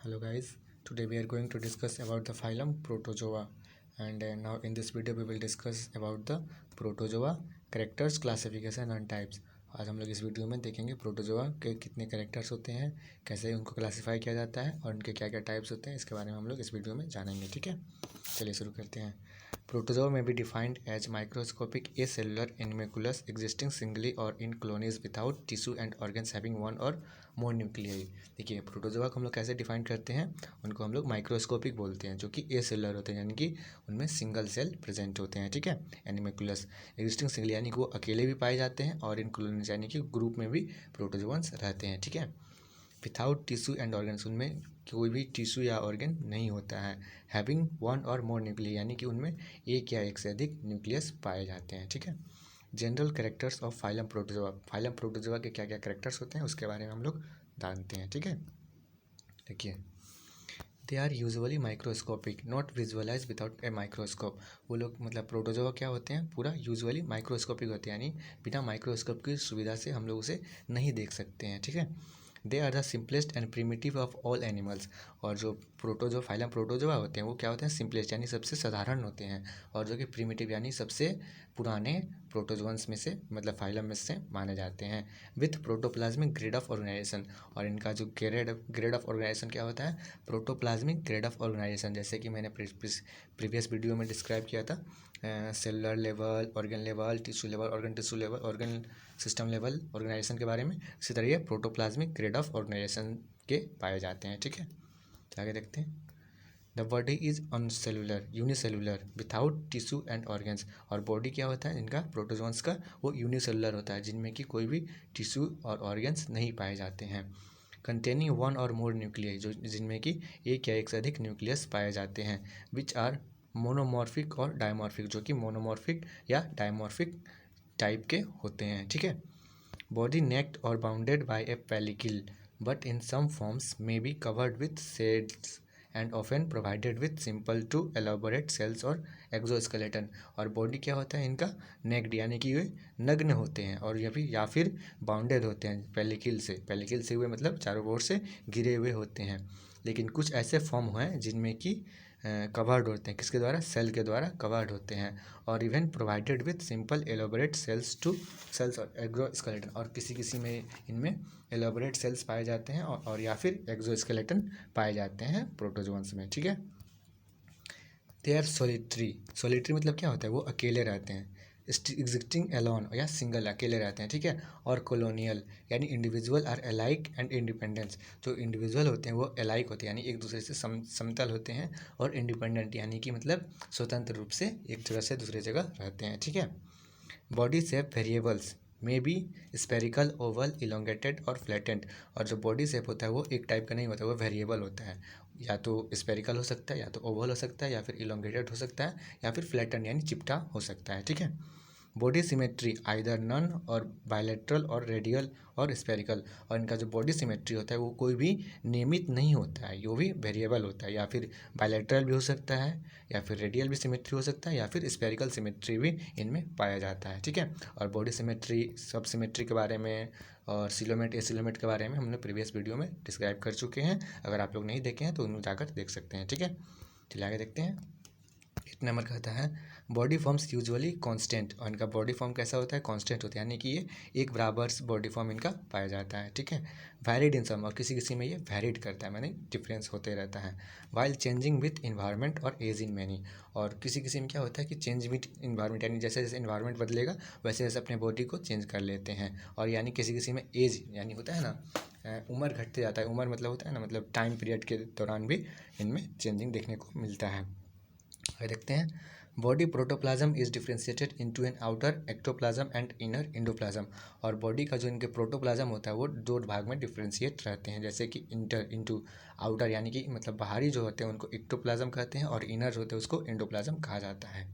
Hello guys, today we are going to discuss about the phylum Protozoa and now in this video we will discuss about the Protozoa characters, classification and types। आज हम लोग इस video में देखेंगे protozoa के कितने characters होते हैं, कैसे उनको क्लासीफाई किया जाता है और उनके क्या क्या टाइप्स होते हैं, इसके बारे में हम लोग इस वीडियो में जानेंगे। ठीक है, चलिए शुरू करते हैं। Protozoa may be defined as microscopic acellular animalcules existing singly or in colonies without tissue and organs having one or more nuclei। देखिए प्रोटोजोआ को हम लोग कैसे डिफाइन करते हैं, उनको हम लोग माइक्रोस्कोपिक बोलते हैं, जो कि एसेलुलर होते हैं, यानी कि उनमें सिंगल सेल प्रेजेंट होते हैं। ठीक है, एनिमेकुलस एग्जिस्टिंग सिंगली यानी कि वो अकेले भी पाए जाते हैं और इन कॉलोनीज यानी कि ग्रुप में भी प्रोटोजोअन्स रहते हैं। ठीक है, विथाउट टिश्यू एंड ऑर्गन्स उनमें कोई भी टिश्यू या ऑर्गन नहीं होता है। हैविंग वन और मोर न्यूक्लियस यानी कि उनमें एक या एक से अधिक न्यूक्लियस पाए जाते हैं। ठीक है, general characters of phylum protozoa. Phylum protozoa के क्या क्या कैरेक्टर्स होते हैं उसके बारे में हम लोग जानते हैं। ठीक है, देखिए they are usually microscopic not visualise without a microscope. वो लोग मतलब प्रोटोजोआ क्या होते हैं, पूरा यूजुअली माइक्रोस्कोपिक होते हैं, यानी बिना माइक्रोस्कोप की सुविधा से हम लोग उसे नहीं देख सकते हैं। ठीक है, they are the simplest and primitive of all animals. और जो फाइलम प्रोटोजोआ होते हैं वो क्या होते हैं, सिंपलेस्ट यानी सबसे साधारण होते हैं, और जो कि प्रिमिटिव यानी सबसे पुराने प्रोटोजोअन्स में से मतलब फाइलम में से माने जाते हैं। With protoplasmic grade of organisation, और इनका जो ग्रेड ऑफ ऑर्गेनाइजेशन क्या होता है, प्रोटोप्लाज्मिक ग्रेड ऑफ ऑर्गेनाइजेशन, जैसे कि मैंने प्रीवियस वीडियो में डिस्क्राइब किया था, cellular level, organ level, tissue level, organ tissue level, organ system level organisation के बारे में। इसी तरह ये प्रोटोप्लाज्मिक ग्रेड ऑफ ऑर्गेनाइजेशन के पाए जाते हैं। ठीक है, तो आगे देखते हैं। The body is acellular unicellular without tissue and organs. और बॉडी क्या होता है इनका प्रोटोजोन्स का, वो यूनिसेलुलर होता है, जिनमें कि कोई भी टिश्यू और ऑर्गन्स नहीं पाए जाते हैं। कंटेनिंग वन और मोर न्यूक्लियाई, जो जिनमें कि एक या एक से अधिक न्यूक्लियस पाए जाते हैं। विच आर मोनोमॉर्फिक और डायमॉर्फिक, जो कि मोनोमॉर्फिक या डायमॉर्फिक टाइप के होते हैं। ठीक है, बॉडी नेक्ड और bounded by a pellicle but in some forms may be covered with cells and often provided with simple to elaborate cells और एक्सोस्केलेटन। और बॉडी क्या होता है इनका, नेक्ड यानी कि वे नग्न होते हैं, और या फिर बाउंडेड होते हैं पेलिकिल से हुए मतलब चारों ओर से घिरे हुए होते हैं। लेकिन कुछ ऐसे फॉर्म हैं जिनमें कि कवर्ड होते हैं, किसके द्वारा, सेल के द्वारा कवर्ड होते हैं, और even provided with simple elaborate cells और एक्सोस्केलेटन। और किसी किसी में इनमें एलोबरेट सेल्स पाए जाते हैं और या फिर एक्सोस्केलेटन पाए जाते हैं प्रोटोजोअन्स में। ठीक है, दे आर सोलिटरी मतलब क्या होता है, वो अकेले रहते हैं। एग्जिस्टिंग एलोन या सिंगल अकेले रहते हैं। ठीक है, और कॉलोनियल यानी individual are alike and independence. जो इंडिविजुअल होते हैं वो अलाइक होते हैं, यानी एक दूसरे से समतल होते हैं, और इंडिपेंडेंट यानी कि मतलब स्वतंत्र रूप से एक जगह से दूसरी जगह रहते हैं। ठीक है, body shape variables may be spherical, Oval, elongated और फ्लैटेंड। और जो बॉडी शेप होता है वो एक टाइप का नहीं होता, वो वेरिएबल होता है, या तो स्पेरिकल हो सकता है, या तो ओवल हो सकता है, या फिर इलोंगेटेड हो सकता है, या फिर फ्लैटेंड यानी चिपटा हो सकता है। ठीक है, बॉडी सिमेट्री आइदर नन और बायलेटरल और रेडियल और स्पेरिकल। और इनका जो बॉडी सिमेट्री होता है वो कोई भी नियमित नहीं होता है, वो भी वेरिएबल होता है, या फिर बायलेटरल भी हो सकता है, या फिर रेडियल भी सिमेट्री हो सकता है, या फिर स्पेरिकल सिमेट्री भी इनमें पाया जाता है। ठीक है, और बॉडी सिमेट्री, सब सिमेट्री के बारे में और सिलोमेट एसिलोमेट के बारे में हमने प्रीवियस वीडियो में डिस्क्राइब कर चुके हैं। अगर आप लोग नहीं देखे हैं तो उनमें जाकर देख सकते हैं। ठीक है, चलिए आगे देखते हैं। 8 नंबर का आता है बॉडी फॉर्म्स यूजुअली कांस्टेंट। और इनका बॉडी फॉर्म कैसा होता है, कांस्टेंट होता है, यानी कि ये एक बराबर बॉडी फॉर्म इनका पाया जाता है। ठीक है, वैरिड इन सम, और किसी किसी में ये वैरिड करता है, यानी डिफरेंस होते रहता है। वाइल चेंजिंग विथ इन्वायरमेंट और एज इन मैनी। और किसी किसी में क्या होता है कि चेंज विथ इन्वायरमेंट, यानी जैसे जैसे इन्वायरमेंट बदलेगा वैसे वैसे अपने बॉडी को चेंज कर लेते हैं। और यानी किसी किसी में एज यानी होता है ना, उम्र घटते जाता है, उम्र मतलब होता है ना, मतलब टाइम पीरियड के दौरान भी इनमें चेंजिंग देखने को मिलता है। आगे देखते हैं। Body protoplasm is differentiated into an outer ectoplasm and inner endoplasm. और बॉडी का जो इनके प्रोटोप्लाज्म होता है वो दो भाग में डिफ्रेंशिएट रहते हैं, जैसे कि इंटर इंटू आउटर यानी कि मतलब बाहरी जो होते हैं उनको एक्टोप्लाज्म कहते हैं, और इनर जो होते हैं उसको इंडोप्लाज्म कहा जाता है।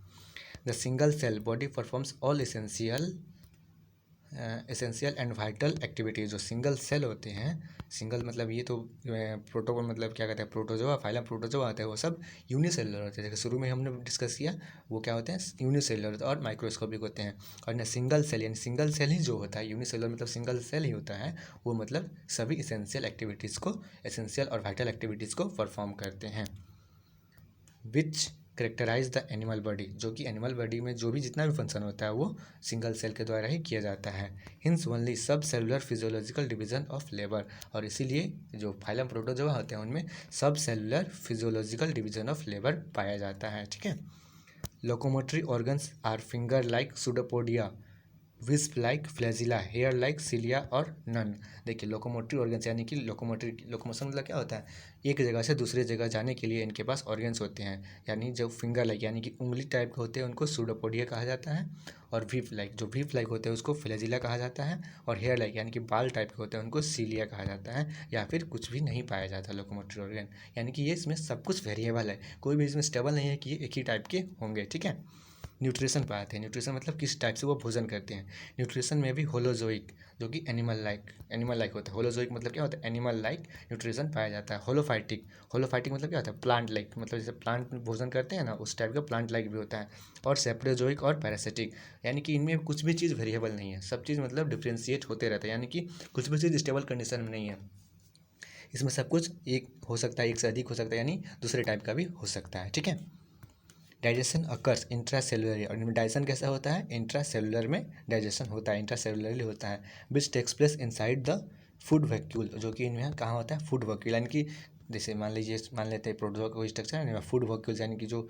The single cell body performs all essential essential and vital activities. जो सिंगल सेल होते हैं, सिंगल मतलब ये तो प्रोटोकॉल मतलब क्या कहते हैं, प्रोटोजोआ, फाइलम प्रोटोजोआ होता है, वो सब यूनिसेलुलर होते हैं। जैसे शुरू में हमने डिस्कस किया, वो क्या होते हैं, यूनिसेलुलर और माइक्रोस्कोपिक होते हैं। और ना सिंगल सेल, यानी सिंगल सेल ही जो होता है, यूनिसेलुलर मतलब सिंगल सेल ही होता है, वो मतलब सभी एसेंशियल एक्टिविटीज़ को, एसेंशियल और वाइटल एक्टिविटीज़ को परफॉर्म करते हैं। विच करेक्टराइज द एनिमल बॉडी, जो कि एनिमल बॉडी में जो भी जितना भी फंक्शन होता है वो सिंगल सेल के द्वारा ही किया जाता है। Hence only subcellular physiological division of labour, और इसीलिए जो फाइलम प्रोटोजोआ होते हैं उनमें subcellular physiological division of labour पाया जाता है। ठीक है। Locomotory organs are finger like pseudopodia, wisp like flagella, hair like cilia और नन। देखिए लोकोमोटरी ऑर्गन्स यानी कि लोकोमोशन मतलब क्या होता है, एक जगह से दूसरे जगह जाने के लिए इनके पास ऑर्गन्स होते हैं। यानी जो फिंगर लाइक यानी कि उंगली टाइप के होते हैं उनको सूडोपोडिया कहा जाता है, और वीप लाइक होते हैं उसको फ्लैजिला कहा जाता है, और हेयर लाइक यानी कि बाल टाइप के होते हैं उनको सिलिया कहा जाता है, या फिर कुछ भी नहीं पाया जाता लोकोमोटरी ऑर्गन। यानी कि ये इसमें सब कुछ वेरिएबल है, कोई भी इसमें स्टेबल नहीं है कि ये एक ही टाइप के होंगे। ठीक है। न्यूट्रिशन पे आते हैं। न्यूट्रिशन मतलब किस टाइप से वो भोजन करते हैं। न्यूट्रिशन में भी होलोजोइक, जो कि एनिमल लाइक होता है। होलोजोइक मतलब क्या होता है, एनिमल लाइक न्यूट्रिशन पाया जाता है। होलोफाइटिक मतलब क्या होता है, प्लांट लाइक, मतलब जैसे प्लांट भोजन करते हैं ना, उस टाइप का प्लांट लाइक भी होता है। और सेप्रोजोइक और पैरासिटिक, यानी कि इनमें कुछ भी चीज़ वेरिएबल नहीं है, सब चीज़ मतलब डिफ्रेंशिएट होते रहते हैं, यानी कि कुछ भी चीज़ स्टेबल कंडीशन में नहीं है। इसमें सब कुछ एक हो सकता है, एक से अधिक हो सकता है, यानी दूसरे टाइप का भी हो सकता है। ठीक है। डाइजेशन अकर्स इंट्रासेलुलरली, और इनमें डाइजेशन कैसा होता है, इंट्रासेलुलर में डाइजेशन होता है, इंट्रासेलुलरली होता है। Which takes place inside the food vacuole, जो कि इनमें कहाँ होता है, फूड वैक्यूल, यानी कि जैसे मान लेते हैं प्रोटोजोआ का कोई स्ट्रक्चर है, फूड वैक्यूल्स यानी कि जो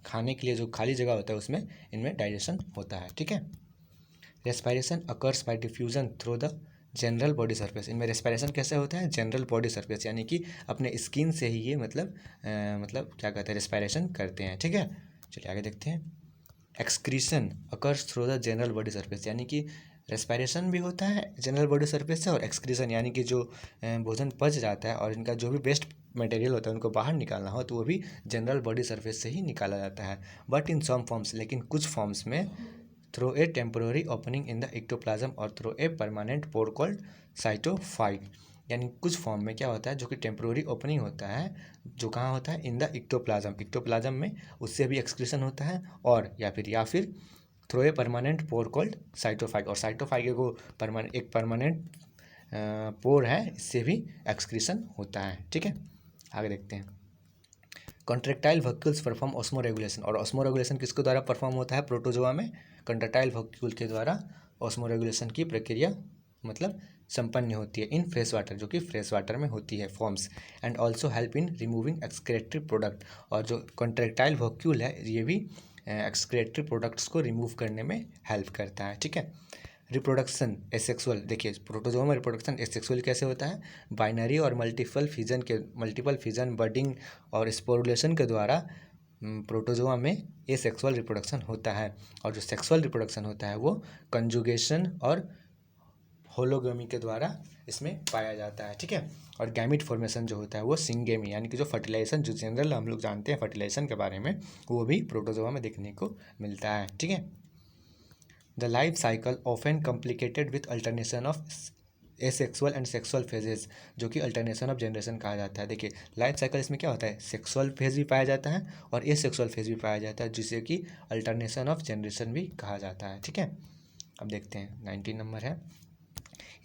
खाने के लिए जो खाली जगह होता है उसमें इनमें डाइजेशन होता है। ठीक है। Respiration occurs by diffusion through the general body surface, इनमें रेस्पायरेशन कैसे होता है, जनरल बॉडी सरफेस, यानी कि अपने स्किन से ही ये मतलब क्या कहते हैं, रेस्पायरेशन करते हैं। ठीक है। चलिए आगे देखते हैं। Excretion occurs through the general body surface, यानी कि रेस्पायरेशन भी होता है जनरल बॉडी सरफेस से, और एक्सक्रीशन यानी कि जो भोजन पच जाता है और इनका जो भी वेस्ट मटेरियल होता है उनको बाहर निकालना हो तो वो भी जनरल बॉडी सरफेस से ही निकाला जाता है। बट इन सम फॉर्म्स, लेकिन कुछ फॉर्म्स में through a temporary opening in the ectoplasm और through a permanent pore called cytophyte, यानी कुछ फॉर्म में क्या होता है जो कि टेम्पोररी ओपनिंग होता है, जो कहाँ होता है, इन द इक्टोप्लाज्म में, उससे भी एक्सक्रीशन होता है, और या फिर through a permanent pore called cytophyte, और साइटोफाइट को एक परमानेंट पोर है, इससे भी एक्सक्रीशन होता है। ठीक है। आगे देखते हैं। Contractile vacuoles perform osmo regulation, और ऑस्मो रेगुलेशन किसके द्वारा परफॉर्म होता है, प्रोटोजोआ में कॉन्ट्रेक्टाइल वैक्यूल के द्वारा ऑस्मो रेगुलेशन की प्रक्रिया मतलब संपन्न होती है इन फ्रेश वाटर, जो कि फ्रेश वाटर में होती है forms, and also help in removing excretory product, और जो कॉन्ट्रेक्टाइल वैक्यूल है ये भी एक्सक्रेटरी प्रोडक्ट्स को रिमूव करने में हेल्प करता है। ठीक है। रिप्रोडक्शन एसेक्सुअल, देखिए प्रोटोजोआ में रिप्रोडक्शन एसेक्सुअल कैसे होता है, बाइनरी और मल्टीपल फिजन बडिंग और स्पोरुलेशन के द्वारा प्रोटोजोआ में एसेक्सुअल रिप्रोडक्शन होता है, और जो सेक्सुअल रिप्रोडक्शन होता है वो कंजुगेशन और होलोगमी के द्वारा इसमें पाया जाता है। ठीक है। और गैमिट फॉर्मेशन जो होता है वो सिंगेमी, यानी कि जो फर्टिलाइजेशन, जो जनरल हम लोग जानते हैं फर्टिलाइजेशन के बारे में, वो भी प्रोटोजोआ में देखने को मिलता है। ठीक है। The life cycle often complicated with alternation of asexual and sexual phases, जो कि अल्टरनेशन ऑफ जनरेशन कहा जाता है। देखिए लाइफ साइकिल इसमें क्या होता है, सेक्सुअल फेज भी पाया जाता है और एसेक्सुअल फेज भी पाया जाता है, जिसे कि अल्टरनेशन ऑफ जनरेशन भी कहा जाता है। ठीक है। अब देखते हैं 19 नंबर है,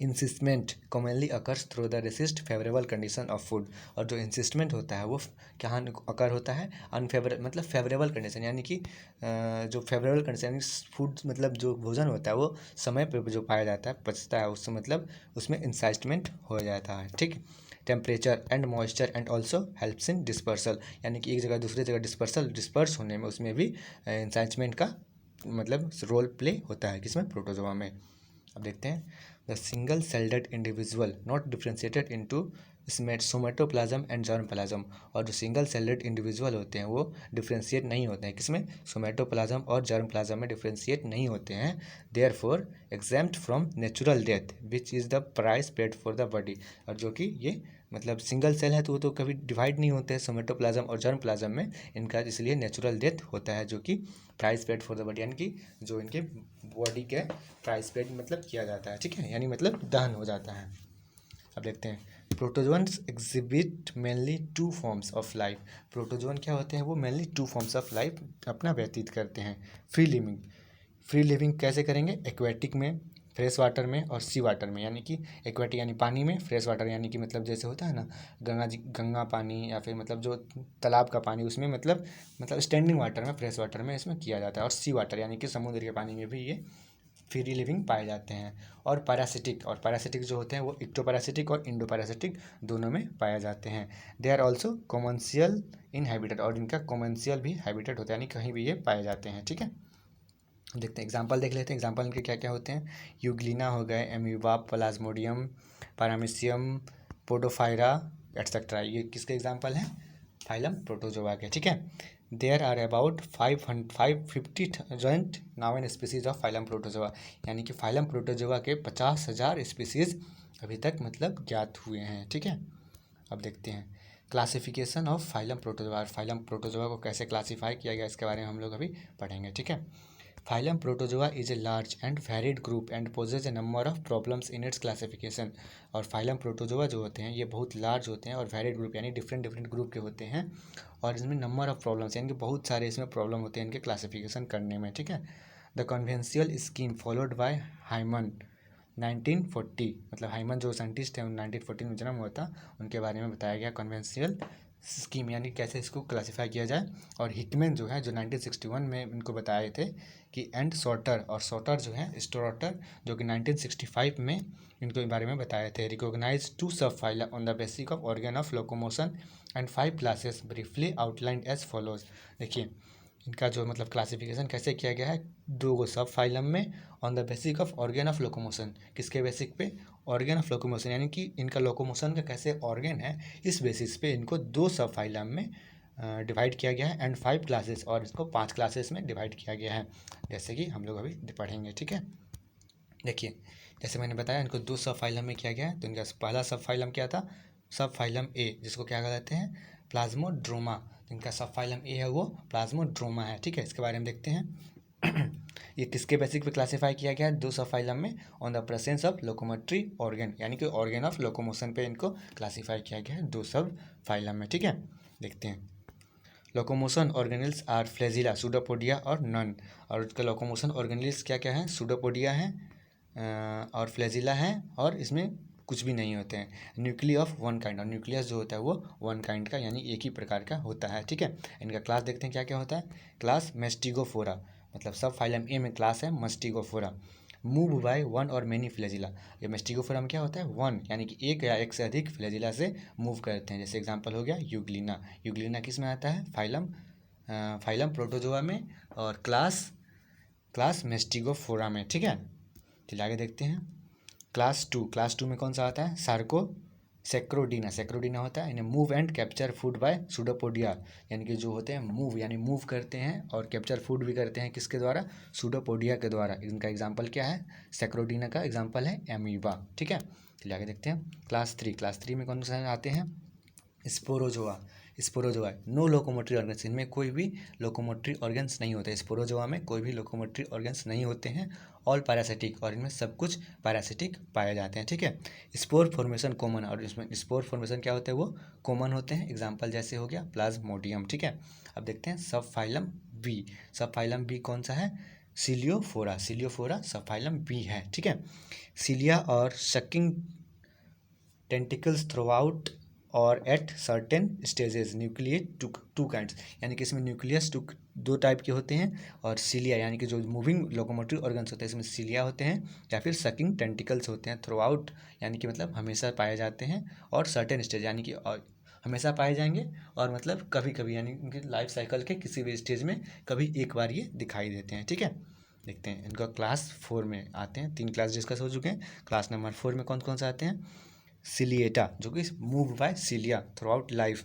encystment commonly occurs through the resist favourable condition of food, और जो इंसिस्टमेंट होता है वो क्या अकर होता है, अनफेवरेबल मतलब फेवरेबल कंडीशन, यानी कि जो फेवरेबल कंडीशन यानी फूड मतलब जो भोजन होता है वो समय पर जो पाया जाता है, पचता है, उससे मतलब उसमें इंसाइटमेंट हो जाता है। ठीक। Temperature and moisture and also helps in dispersal, यानी कि एक जगह दूसरी जगह डिस्पर्स होने में उसमें भी इंसाइटमेंट का मतलब रोल प्ले होता है, किसमें, प्रोटोजोआ में। अब देखते हैं the single celled individual not differentiated into इसमें सोमेटोप्लाज्म एंड जर्मप्लाज्म। और जो सिंगल सेलेड इंडिविजुअल होते हैं वो डिफ्रेंशिएट नहीं होते हैं, किसमें? सोमेटोप्लाज्म और जर्मप्लाज्म में डिफ्रेंशिएट नहीं होते हैं। Therefore exempt from natural death which is the price paid for the body. और जो कि ये मतलब सिंगल सेल है तो वो तो कभी डिवाइड नहीं होते हैं सोमेटोप्लाज्म और जर्मप्लाज्म में, इनका इसलिए नेचुरल डेथ होता है, जो कि price paid for the body, यानी कि जो इनके बॉडी के प्राइस पेड मतलब किया जाता है, ठीक है, यानी मतलब दहन हो जाता है। अब देखते हैं protozoans exhibit mainly two forms of life. Protozoan क्या होते हैं? वो mainly two forms of life अपना व्यतीत करते हैं। फ्री लिविंग, फ्री लिविंग कैसे करेंगे? एक्वेटिक में, फ्रेश वाटर में और सी वाटर में। यानी कि एक्वेटिक यानी पानी में, फ्रेश वाटर यानी कि मतलब जैसे होता है ना गंगा पानी या फिर मतलब जो तालाब का पानी, उसमें मतलब स्टैंडिंग वाटर में, फ्रेश वाटर में इसमें किया जाता है। और सी वाटर यानी कि समुद्र के पानी में भी ये फ्री लिविंग पाए जाते हैं। और पैरासिटिक जो होते हैं वो इक्टोपैरासिटिक और इंडोपैरासिटिक दोनों में पाए जाते हैं। They are also commercial in habitat, और इनका कॉमर्शियल भी हैबिटेट होता है, यानी कहीं भी ये पाए जाते हैं, ठीक है। देखते हैं एग्जाम्पल देख लेते हैं। एग्जाम्पल इनके क्या क्या होते हैं? यूग्लिना हो गए, Amoeba, Plasmodium, Paramecium, Podophrya et cetera. ये किसके एग्जाम्पल हैं? फाइलम प्रोटोजोआ के, ठीक है। There are about 550,000 known species of phylum protozoa, यानी कि फाइलम प्रोटोजोआ के 50,000 स्पीसीज अभी तक मतलब ज्ञात हुए हैं, ठीक है। अब देखते हैं classification of phylum protozoa. Phylum protozoa को कैसे क्लासीफाई किया गया इसके बारे में हम लोग अभी पढ़ेंगे, ठीक है। Phylum protozoa is a large and varied group and poses a number of problems in its classification. और फाइलम प्रोटोजोआ जो होते हैं ये बहुत लार्ज होते हैं और वेरिड ग्रुप यानी डिफरेंट डिफरेंट ग्रुप के होते हैं, और इसमें नंबर ऑफ प्रॉब्लम्स यानी कि बहुत सारे इसमें प्रॉब्लम होते हैं इनके क्लासिफिकेशन करने में, ठीक है। The conventional scheme followed by Hyman 1940, मतलब हाइमन जो साइंटिस्ट हैं 1940 में जन्म हुआ था, उनके बारे में बताया गया कन्वेंशियल स्कीम यानी कैसे इसको क्लासीफाई किया जाए। और हिकमैन जो है जो 1961 में इनको बताए थे कि एंड सॉर्टर, और सॉर्टर जो है स्टोरटर जो कि 1965 में इनको बारे में बताए थे। Recognise two subphylum on the basic of organ of locomotion and 5 classes briefly outlined as follows. देखिए इनका जो मतलब क्लासिफिकेशन कैसे किया गया है, दो गो सब फाइलम में on the basic of organ of locomotion. किसके बेसिक पे? ऑर्गन ऑफ लोकोमोशन, यानी कि इनका लोकोमोशन का कैसे ऑर्गन है इस बेसिस पे इनको दो सब फाइलम में डिवाइड किया गया है एंड 5 क्लासेस, और इसको 5 क्लासेस में डिवाइड किया गया है, जैसे कि हम लोग अभी पढ़ेंगे, ठीक है। देखिए जैसे मैंने बताया इनको दो सब फाइलम में किया गया है, तो इनका पहला सब फाइलम क्या था? सब फाइलम ए, जिसको क्या कहते हैं? प्लाज्मोड्रोमा। इनका सब फाइलम ए है वो प्लाज्मोड्रोमा है, ठीक है। इसके बारे में देखते हैं ये किसके बेसिक पे क्लासीफाई किया गया है? दो सब फाइलम में on the presence of locomotory organ, यानी कि ऑर्गन ऑफ लोकोमोशन पे इनको क्लासीफाई किया गया है दो सब फाइलम में, ठीक है। देखते हैं locomotion organelles are flagella, pseudopodia और नन। और उसका लोकोमोशन ऑर्गेनल्स क्या क्या है? सूडोपोडिया है और फ्लैजिला है, और इसमें कुछ भी नहीं होते हैं। न्यूक्लियस ऑफ वन काइंड, और न्यूक्लियस जो होता है वो वन काइंड का यानी एक ही प्रकार का होता है, ठीक है। इनका क्लास देखते हैं क्या क्या होता है। क्लास मेस्टिगोफोरा, मतलब सब फाइलम ए में क्लास है मस्टिगोफोरा। मूव बाय वन और मेनी फ्लैजिला, ये मेस्टिगोफोरा में क्या होता है? वन, यानी कि एक या एक से अधिक फ्लैजिला से मूव करते हैं। जैसे एग्जांपल हो गया यूग्लिना। यूग्लिना किस में आता है? फाइलम प्रोटोजोआ में, और क्लास मेस्टिगोफोरा में, ठीक है। चलिए आगे देखते हैं क्लास टू में कौन सा आता है? सेक्रोडीना होता है। इन्हें move and capture food by pseudopodia, यानी कि जो होते हैं मूव यानी मूव करते हैं और कैप्चर फूड भी करते हैं, किसके द्वारा? सूडोपोडिया के द्वारा। इनका एग्जाम्पल क्या है? सेक्रोडीना का एग्जाम्पल है एमीबा, ठीक है। चलिए आगे देखते हैं क्लास थ्री में कौन सा आते हैं? स्पोरोजोआ नो लोकोमोटरी ऑर्गन्स, इनमें कोई भी लोकोमोटरी ऑर्गन्स नहीं होते। स्पोरोजोआ में कोई भी लोकोमोटरी ऑर्गन्स नहीं होते हैं। ऑल पैरासिटिक, और इनमें सब कुछ पैरासिटिक पाए जाते हैं, ठीक है। स्पोर फॉर्मेशन कॉमन, और इसमें स्पोर फॉर्मेशन क्या होता है? वो कॉमन होते हैं। एग्जाम्पल जैसे हो गया प्लाज्मोडियम, ठीक है। अब देखते हैं सब फाइलम बी। सब फाइलम बी कौन सा है? सिलियोफोरा सब फाइलम बी है, ठीक है। सिलिया और शकिंग टेंटिकल्स थ्रू आउट और at certain stages nucleus two kinds, यानी कि इसमें न्यूक्लियस दो टाइप के होते हैं, और सीलिया यानी कि जो मूविंग लोकोमोटिव ऑर्गन्स होते हैं इसमें सीलिया होते हैं, या फिर सकिंग टेंटिकल्स होते हैं। थ्रू आउट यानी कि मतलब हमेशा पाए जाते हैं, और सर्टेन स्टेज यानी कि हमेशा पाए जाएंगे, और मतलब कभी कभी यानी उनकी लाइफ साइकिल के किसी भी स्टेज में कभी एक बार ये दिखाई देते हैं, ठीक है। देखते हैं इनका क्लास 4 में आते हैं। 3 क्लास डिस्कस हो चुके हैं। क्लास नंबर 4 में कौन कौन से आते हैं? सिलिएटा, जो कि move by cilia through out life,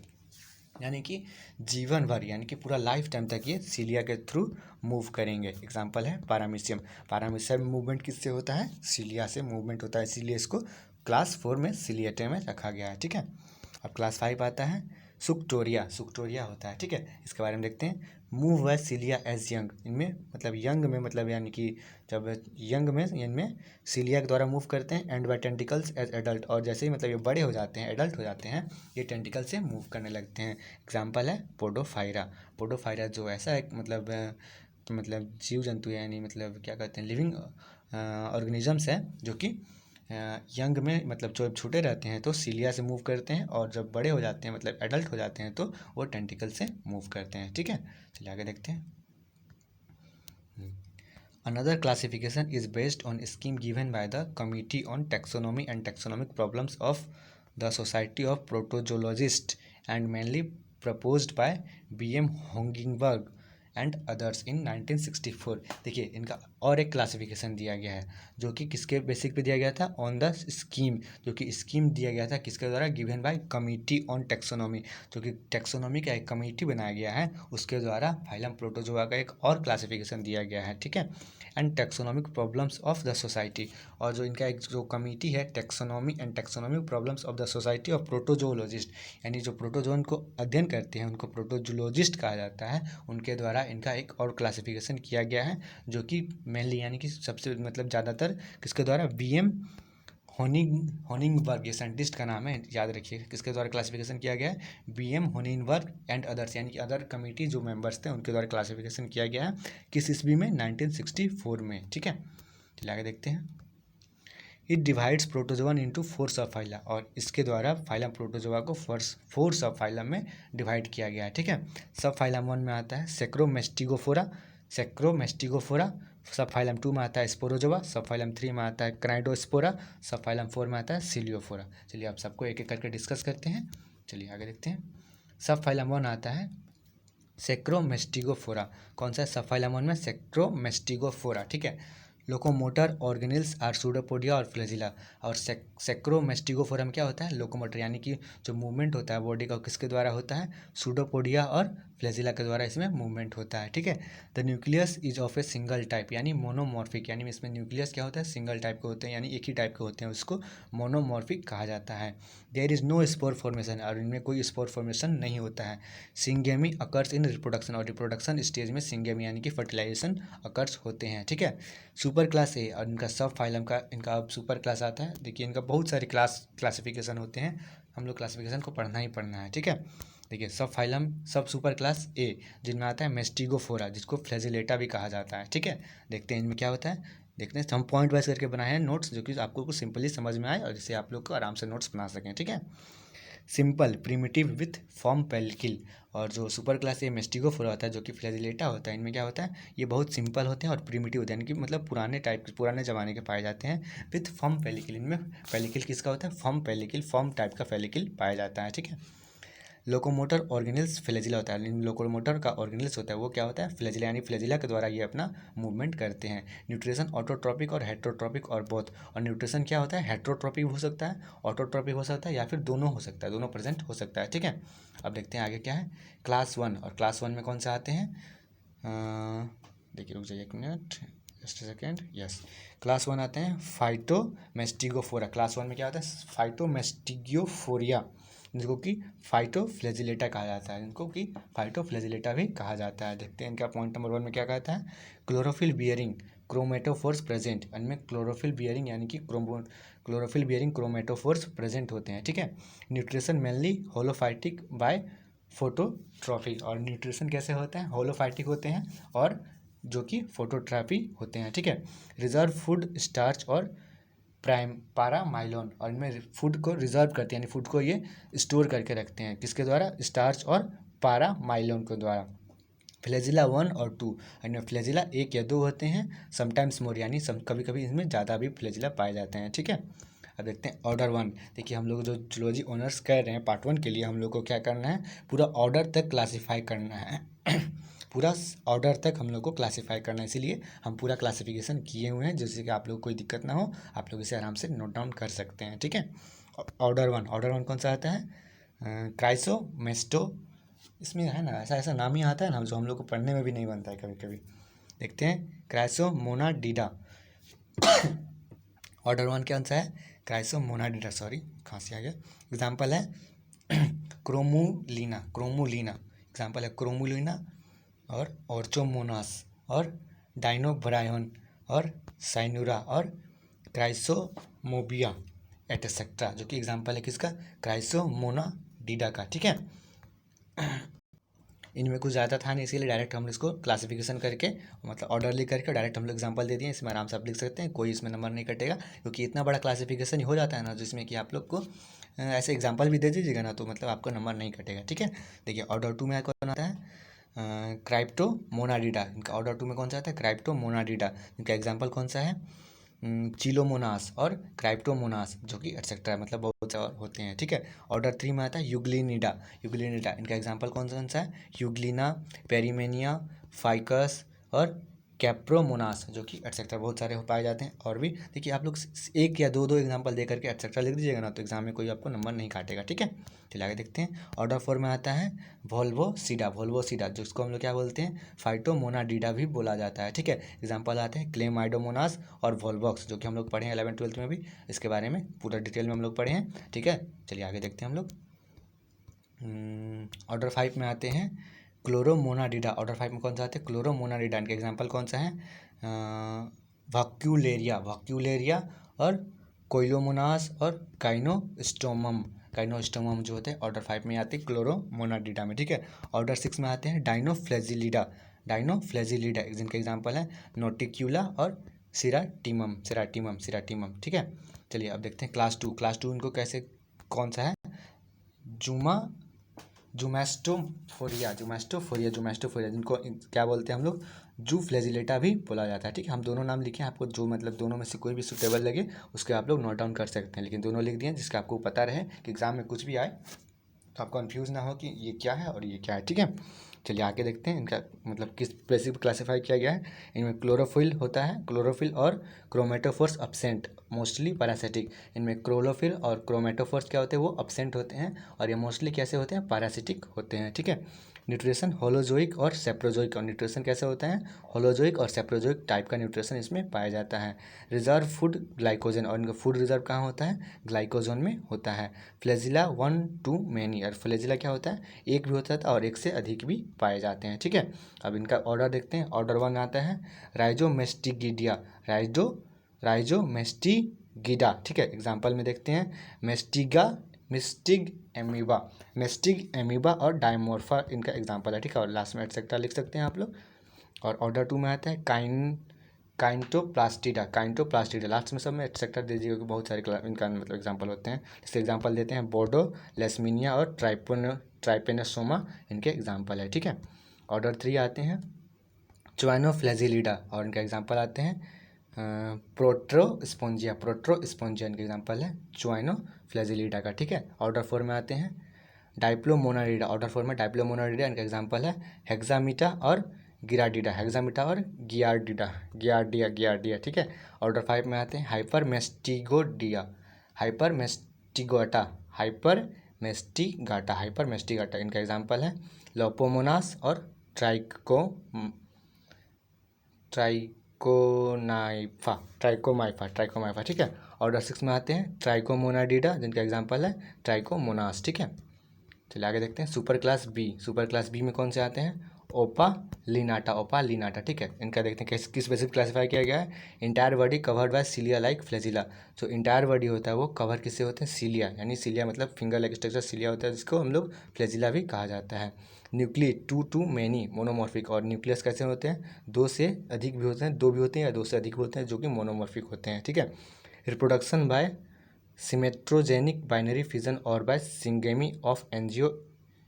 यानी कि जीवन भर, यानी कि पूरा लाइफ टाइम तक ये सिलिया के थ्रू मूव करेंगे। एग्जांपल है पारामीशियम। पारामीशियम मूवमेंट किससे होता है? सिलिया से मूवमेंट होता है, इसीलिए इसको क्लास 4 में सिलिएटे में रखा गया है। ठीक है, अब क्लास 5 आता है सुक्टोरिया। सुक्टोरिया होता है, ठीक है, इसके बारे में देखते हैं। Move by cilia as young, इनमें मतलब यंग में, मतलब यानी कि जब यंग में इनमें सिलिया के द्वारा मूव करते हैं। And by tentacles as adult, और जैसे ही मतलब ये बड़े हो जाते हैं, एडल्ट हो जाते हैं, ये टेंटिकल से मूव करने लगते हैं। एग्जाम्पल है पोडोफायरा। पोडोफायरा जो ऐसा एक मतलब जीव जंतु है, यानी मतलब क्या कहते हैं, लिविंग ऑर्गेनिजम्स है, जो कि यंग में मतलब जो छोटे रहते हैं तो सिलिया से मूव करते हैं, और जब बड़े हो जाते हैं मतलब एडल्ट हो जाते हैं तो वो टेंटिकल से मूव करते हैं। ठीक है, चलिए आगे देखते हैं। Another classification is based on scheme given by the Committee on Taxonomy and Taxonomic Problems of the Society of Protozoologists and mainly proposed by B.M. Honginberg and others in 1964। देखिए इनका और एक क्लासिफिकेशन दिया गया है, जो कि किसके बेसिक पे दिया गया था? ऑन द स्कीम, जो कि स्कीम दिया गया था किसके द्वारा? Given by committee on taxonomy, जो कि टेक्सोनॉमी का एक कमेटी बनाया गया है, उसके द्वारा फाइलम प्रोटोजोआ का एक और क्लासिफिकेशन दिया गया है। ठीक है, and taxonomic problems of the society, और जो इनका एक जो कमेटी है taxonomy and taxonomic problems of the society of protozoologist, यानी जो प्रोटोजोन को अध्ययन करते हैं उनको प्रोटोजोलॉजिस्ट कहा जाता है, उनके द्वारा इनका एक और क्लासिफिकेशन किया गया है, जो कि मेनली यानी कि सबसे मतलब ज़्यादातर किसके द्वारा? बीएम होनिंगबर्ग, ये साइंटिस्ट का नाम है, याद रखिए, किसके द्वारा क्लासिफिकेशन किया गया है? बीएम होनिंगबर्ग एंड अदर्स, यानी कि अदर कमेटी जो मेंबर्स थे उनके द्वारा क्लासिफिकेशन किया गया है। किस ईस्वी में? 1964 में। ठीक है, चलिए आगे देखते हैं। इट डिवाइड्स प्रोटोजोवन इंटू 4 सब फाइला, और इसके द्वारा फाइलम प्रोटोजोआ को 4 सब फाइलम में डिवाइड किया गया है। ठीक है, सब फाइलम 1 में आता है सेक्रोमेस्टिगोफोरा। सेक्रोमेस्टिगोफोरा। सब फाइलम 2 में आता है स्पोरोजोआ। सब फाइलम 3 में आता है क्राइडोस्पोरा। सब फाइलम 4 में आता है सिलियोफोरा। चलिए आप सबको एक एक करके डिस्कस करते हैं। चलिए आगे देखते हैं। सब फाइलम 1 आता है सेक्रोमेस्टिगोफोरा। कौन सा है? सब फाइलम 1 में सेक्रोमेस्टिगोफोरा। ठीक है, लोकोमोटर ऑर्गेनिल्स आर सूडोपोडिया और फ्लैजिला, और सेक्रोमेस्टिगोफोरा में क्या होता है? लोकोमोटर, यानी कि जो मूवमेंट होता है बॉडी का किसके द्वारा होता है? सूडोपोडिया और फ्लैजिला के द्वारा इसमें मूवमेंट होता है। ठीक है, the nucleus is of a single type, यानी मोनोमॉर्फिक, यानी इसमें न्यूक्लियस क्या होता है? सिंगल टाइप के होते हैं, यानी एक ही टाइप के होते हैं, उसको मोनोमॉर्फिक कहा जाता है। There is no spore formation, और इनमें कोई स्पोर फॉर्मेशन नहीं होता है। सिंगेमी अकर्स इन रिप्रोडक्शन, और रिप्रोडक्शन स्टेज में सिंगेमी यानी कि फर्टिलाइजेशन अकर्स होते हैं। ठीक है, सुपर क्लास ए, और इनका सब फाइलम का इनका अब सुपर क्लास आता है। देखिए इनका बहुत सारे क्लासिफिकेशन होते हैं, हम लोग क्लासिफिकेशन को पढ़ना ही पढ़ना है। ठीक है, देखिए सब फाइलम सब सुपर क्लास ए, जिनमें आता है मेस्टिगोफोरा, जिसको फ्लैजिलेटा भी कहा जाता है। ठीक है, देखते हैं इनमें क्या होता है। देखते हैं, हम पॉइंट वाइज करके बनाए हैं नोट्स, जो कि आपको कुछ सिंपली समझ में आए और जिससे आप लोग को आराम से नोट्स बना सकें। ठीक है, सिंपल प्रिमिटिव विथ फॉर्म पेल्किल, और जो सुपर क्लास ए मेस्टिगोफोरा होता है जो कि फ्लैजिलेटा होता है, इनमें क्या होता है? ये बहुत सिंपल होते हैं और प्रिमिटिव होते हैं, यानी कि मतलब पुराने टाइप के, पुराने ज़माने के पाए जाते हैं। विथ फॉर्म पेलिकिल, इनमें पेलिकिल किसका होता है? फॉर्म पेलिकिल, फॉर्म टाइप का पेलिकिल पाया जाता है। ठीक है, लोकोमोटर ऑर्गेनिल्स फ्लैजिला होता है, लोकोमोटर का ऑर्गेनिल्स होता है वो क्या होता है? फ्लैजिला, यानी फ्लैजिला के द्वारा ये अपना मूवमेंट करते हैं। न्यूट्रिशन ऑटोट्रॉपिक और हेट्रोट्रॉपिक और बोथ, और न्यूट्रिशन क्या होता है? हेट्रोट्रॉपिक हो सकता है, ऑटोट्रॉपिक हो सकता है, या फिर दोनों हो सकता है, दोनों प्रेजेंट हो सकता है। ठीक है, अब देखते हैं आगे क्या है। क्लास 1, और क्लास 1 में कौन सा आते हैं? देखिए रुक जाइए एक minute, just second, yes, class 1 आते हैं फाइटोमेस्टिगोफोरा। क्लास 1 में क्या होता है? फाइटोमेस्टिगियोफोरिया, जिनको कि फाइटोफ्लैजिलेटा कहा जाता है, जिनको कि फाइटोफ्लैजिलेटा भी कहा जाता है। देखते हैं इनका पॉइंट नंबर 1 में क्या कहता है। क्लोरोफिल बियरिंग क्रोमेटोफोर्स प्रेजेंट, इनमें क्लोरोफिल बियरिंग यानी कि क्लोरोफिल बियरिंग क्रोमेटोफोर्स प्रेजेंट होते हैं। ठीक है, न्यूट्रिशन मेनली होलोफाइटिक बाय फोटोट्रॉफी, और न्यूट्रिशन कैसे होता है? होलोफाइटिक होते हैं और जो कि फोटोट्रॉपी होते हैं। ठीक है, रिजर्व फूड स्टार्च और प्राइम पारामाइलोन, और इनमें फूड को रिजर्व करते हैं, यानी फूड को ये स्टोर करके रखते हैं, किसके द्वारा? स्टार्च और पारामाइलोन के द्वारा। फ्लैजिला 1 और 2, इनमें फ्लैजिला 1 या 2 होते हैं, समटाइम्स मोर, यानी कभी कभी इसमें ज़्यादा भी फ्लैजिला पाए जाते हैं। ठीक है, अब देखते हैं ऑर्डर 1। देखिए हम लोग जो जूलॉजी ऑनर्स कर रहे हैं पार्ट 1 के लिए, हम लोग को क्या करना है? पूरा ऑर्डर तक क्लासीफाई करना है पूरा ऑर्डर तक हम लोग को क्लासीफाई करना है, इसीलिए हम पूरा क्लासिफिकेशन किए हुए हैं, जिससे कि आप लोग को कोई दिक्कत ना हो, आप लोग इसे आराम से नोट डाउन कर सकते हैं। ठीक है, ऑर्डर वन कौन सा आता है? क्राइसोमेस्टो, इसमें है ना ऐसा ऐसा नाम ही आता है ना जो हम लोग को पढ़ने में भी नहीं बनता है कभी कभी। देखते हैं क्राइसोमोनाडिडा। ऑर्डर वन कौन सा है? क्राइसोमोनाडिडा, सॉरी खांसी आ गया। एग्जाम्पल है क्रोमोलिना, एग्जाम्पल है क्रोमोलिना और ऑर्चोमोनास और डाइनोब्रायोन और साइनुरा और क्राइसोमोबिया एटसेट्रा, जो कि एग्जाम्पल है किसका? क्राइसोमोनाडिडा का। ठीक है, इनमें कुछ ज़्यादा था नहीं, इसीलिए डायरेक्ट हम इसको क्लासिफिकेशन करके मतलब ऑर्डरली करके डायरेक्ट हम लोग एग्जाम्पल दे दिए। इसमें आराम से आप लिख सकते हैं, कोई इसमें नंबर नहीं कटेगा, क्योंकि इतना बड़ा क्लासिफिकेशन हो जाता है ना जिसमें कि आप लोग को ऐसे एग्जाम्पल भी दे दीजिएगा ना तो मतलब आपको नंबर नहीं कटेगा। ठीक है, देखिए ऑर्डर टू में कौन आता है? क्राइप्टोमोनाडिडा। इनका ऑर्डर टू में कौन सा आता है? क्राइप्टोमोनाडिडा। इनका एग्जाम्पल कौन सा है? चिलोमोनास और क्राइप्टोमोनास, जो कि एटसेट्रा मतलब बहुत से और होते हैं। ठीक है, ऑर्डर थ्री में आता है यूग्लिनिडा। इनका एग्जाम्पल कौन सा है? यूग्लिना, पेरीमेनिया, फाइकस और कैप्रोमोनास, जो कि एटसेट्रा बहुत सारे हो पाए जाते हैं। और भी देखिए आप लोग एक या दो एग्जाम्पल दे करके एटसेट्रा लिख दीजिएगा ना तो एग्जाम में कोई आपको नंबर नहीं काटेगा। ठीक है, चलिए आगे देखते हैं। ऑर्डर फोर में आता है वोल्वोसीडा, जिसको हम लोग क्या बोलते हैं? फाइटोमोनाडिडा भी बोला जाता है। ठीक है, एग्जाम्पल आते हैं क्लेमाइडोमोनास और वोल्वॉक्स, जो कि हम लोग पढ़े हैं 11th-12th में भी, इसके बारे में पूरा डिटेल में हम लोग पढ़े हैं। ठीक है, चलिए आगे देखते हैं हम लोग। ऑर्डर फाइव में आते हैं क्लोरोमोनाडिडा। ऑर्डर फाइव में कौन सा आता है? क्लोरोमोनाडिडा। इनके एग्जाम्पल कौन सा है? वैक्यूलेरिया और कोइलोमोनास और काइनोस्टोमम जो होते हैं ऑर्डर फाइव में आते हैं क्लोरोमोनाडिडा में। ठीक है, ऑर्डर सिक्स में आते हैं डाइनोफ्लेजिलिडा, जिनके एग्जाम्पल है नोटिक्यूला और सिराटिमम। ठीक है, चलिए अब देखते हैं क्लास टू इनको कैसे कौन सा है? जुमास्टोफोरिया, जिनको क्या बोलते हैं हम लोग? जू फ्लैजिलेटा भी बोला जाता है। ठीक है, हम दोनों नाम लिखे हैं, आपको जो मतलब दोनों में से कोई भी सूटेबल लगे उसके आप लोग नोट डाउन कर सकते हैं, लेकिन दोनों लिख दिए जिसका आपको पता रहे कि एग्जाम में कुछ भी आए तो आप कंफ्यूज ना हो कि ये क्या है और ये क्या है। ठीक है, चलिए आगे देखते हैं इनका मतलब किस बेसिस पर क्लासीफाई किया गया है। इनमें क्लोरोफिल होता है, क्लोरोफिल और क्रोमेटोफोर्स अब्सेंट, मोस्टली पैरासिटिक। इनमें क्लोरोफिल और क्रोमेटोफोर्स क्या होते हैं? वो अब्सेंट होते हैं और ये मोस्टली कैसे होते हैं? पैरासिटिक होते हैं। ठीक है, न्यूट्रिशन होलोजोइक और सेप्रोजोइक, और न्यूट्रिशन कैसे होता है? होलोजोइक और सेप्रोजोइक टाइप का न्यूट्रिशन इसमें पाया जाता है। रिजर्व फूड ग्लाइकोजन, और इनका फूड रिजर्व कहाँ होता है? ग्लाइकोजन में होता है। फ्लैजिला 1 to many, और फ्लैजिला क्या होता है? एक भी होता है और एक से अधिक भी पाए जाते हैं। ठीक है, अब इनका ऑर्डर देखते हैं। ऑर्डर वन आता है राइजोमेस्टिगिडिया, राइजोमेस्टिगिडा। ठीक है, एग्जाम्पल में देखते हैं मेस्टिग एमीबा और डायमोर्फा इनका एग्जाम्पल है। ठीक है, और लास्ट में एटसेट्रा लिख सकते हैं आप लोग। और ऑर्डर टू में आता है काइंटोप्लास्टिडा, लास्ट में सब में एटसेट्रा दे दीजिएगा, बहुत सारे इनका मतलब एग्जाम्पल होते हैं। जैसे एग्जाम्पल देते हैं बोर्डो, लेस्मीनिया और ट्राइपेनोसोमा इनके एग्जाम्पल है। ठीक है, ऑर्डर थ्री आते हैं च्वाइनोफ्लैजिलिडा, और इनका एग्जाम्पल आते हैं प्रोट्रोस्पोंजिया इनके एग्जाम्पल है च्वाइनोफ्लैजिलिडा का। ठीक है, ऑर्डर फोर में आते हैं डाइप्लोमोनाडिडा, इनका एग्जाम्पल है हेक्सामीटा और गियार्डिया। ठीक है, ऑर्डर फाइव में आते हैं हाइपरमेस्टिगाटा, इनका एग्जाम्पल है लोपोमोनास और ट्राइकोमाइफा। ठीक है, ऑर्डर सिक्स में आते हैं ट्राइकोमोनाडिडा, जिनका एग्जाम्पल है ट्राइकोमोनास। ठीक है, चलिए आगे देखते हैं सुपर क्लास बी में कौन से आते हैं? ओपालिनाटा। ठीक है, इनका देखते हैं किस बेसिस क्लासीफाई किया गया है? Entire body covered by cilia like flagella. जो इंटायर बॉडी होता है वो कवर किससे होते हैं? सिलिया, यानी सिलिया मतलब फिंगर लाइक स्ट्रक्चर सिलिया होता है, जिसको हम लोग फ्लैजिला भी कहा जाता है। न्यूक्ली 2 to many मोनोमॉर्फिक, और न्यूक्लियस कैसे होते हैं? दो से अधिक भी होते हैं, दो भी होते हैं या दो से अधिक होते हैं, जो कि मोनोमॉर्फिक होते हैं। ठीक है, रिप्रोडक्शन बाय सिमेट्रोजेनिक बाइनरी फिजन और बाय सिंगेमी ऑफ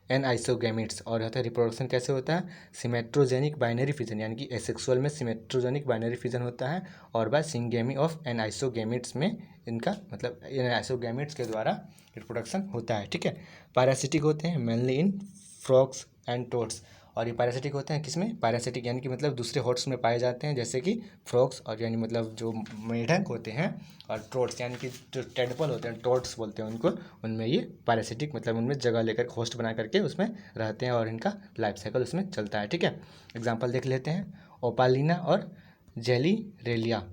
एनआइसोगेमिट्स, और होता है रिप्रोडक्शन कैसे होता है? सिमेट्रोजेनिक बाइनरी फिजन, यानी कि एसेक्सुअल में सिमेट्रोजेनिक बाइनरी फिजन होता है, और बाय सिंगेमी ऑफ एनआइसोगेमिट्स में इनका मतलब एनआइसोगेमिट्स के द्वारा रिप्रोडक्शन होता है। ठीक है, पैरासिटिक होते हैं mainly in frogs and toads, और ये पैरासिटिक होते हैं किसमें, पैरासिटिक यानी कि मतलब दूसरे हॉर्स में पाए जाते हैं, जैसे कि फ्रॉग्स और यानी मतलब जो मेढक होते हैं, और ट्रोट्स यानी कि जो टेडपल होते हैं, ट्रोट्स बोलते हैं उनको, उनमें ये पैरासिटिक मतलब उनमें जगह लेकर होस्ट बना करके उसमें रहते हैं और इनका लाइफ साइकिल उसमें चलता है। ठीक है, एग्जाम्पल देख लेते हैं, ओपालिना और जेली रेलिया,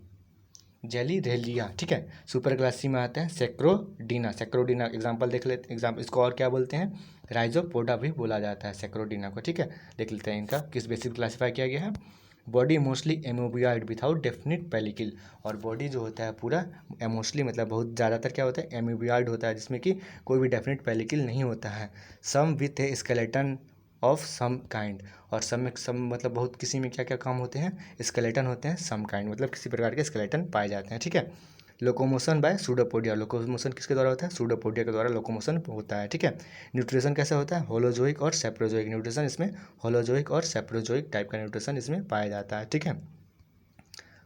जेली रेलिया। ठीक है, सुपर क्लास सी में आते हैं सेक्रोडीना, सेक्रोडीना एग्जाम्पल देख लेते, एग्जाम्पल इसको और क्या बोलते हैं, राइजोपोडा भी बोला जाता है सेक्रोडीना को। ठीक है, देख लेते हैं इनका किस बेसिस क्लासीफाई किया गया है। बॉडी मोस्टली एमोबियाइड विथाउट डेफिनिट पेलिकिल, और बॉडी जो होता है पूरा मोस्टली मतलब बहुत ज़्यादातर क्या होता है, एमोबियाइड होता है, जिसमें कि कोई भी डेफिनिट पेलिकिल नहीं होता है। Some with a skeleton of some kind, और सब में सब मतलब बहुत किसी में क्या क्या काम होते हैं, स्केलेटन होते हैं, सम काइंड मतलब किसी प्रकार के स्केलेटन पाए जाते हैं। ठीक है, लोकोमोशन बाय सूडोपोडिया, लोकोमोशन किसके द्वारा होता है, सूडोपोडिया के द्वारा लोकोमोशन होता है। ठीक है, न्यूट्रिशन कैसे होता है, होलोजोइक और सेप्रोजोइक न्यूट्रिशन, इसमें होलोजोइक और सेप्रोजोइक टाइप का न्यूट्रिशन इसमें पाया जाता है। ठीक है,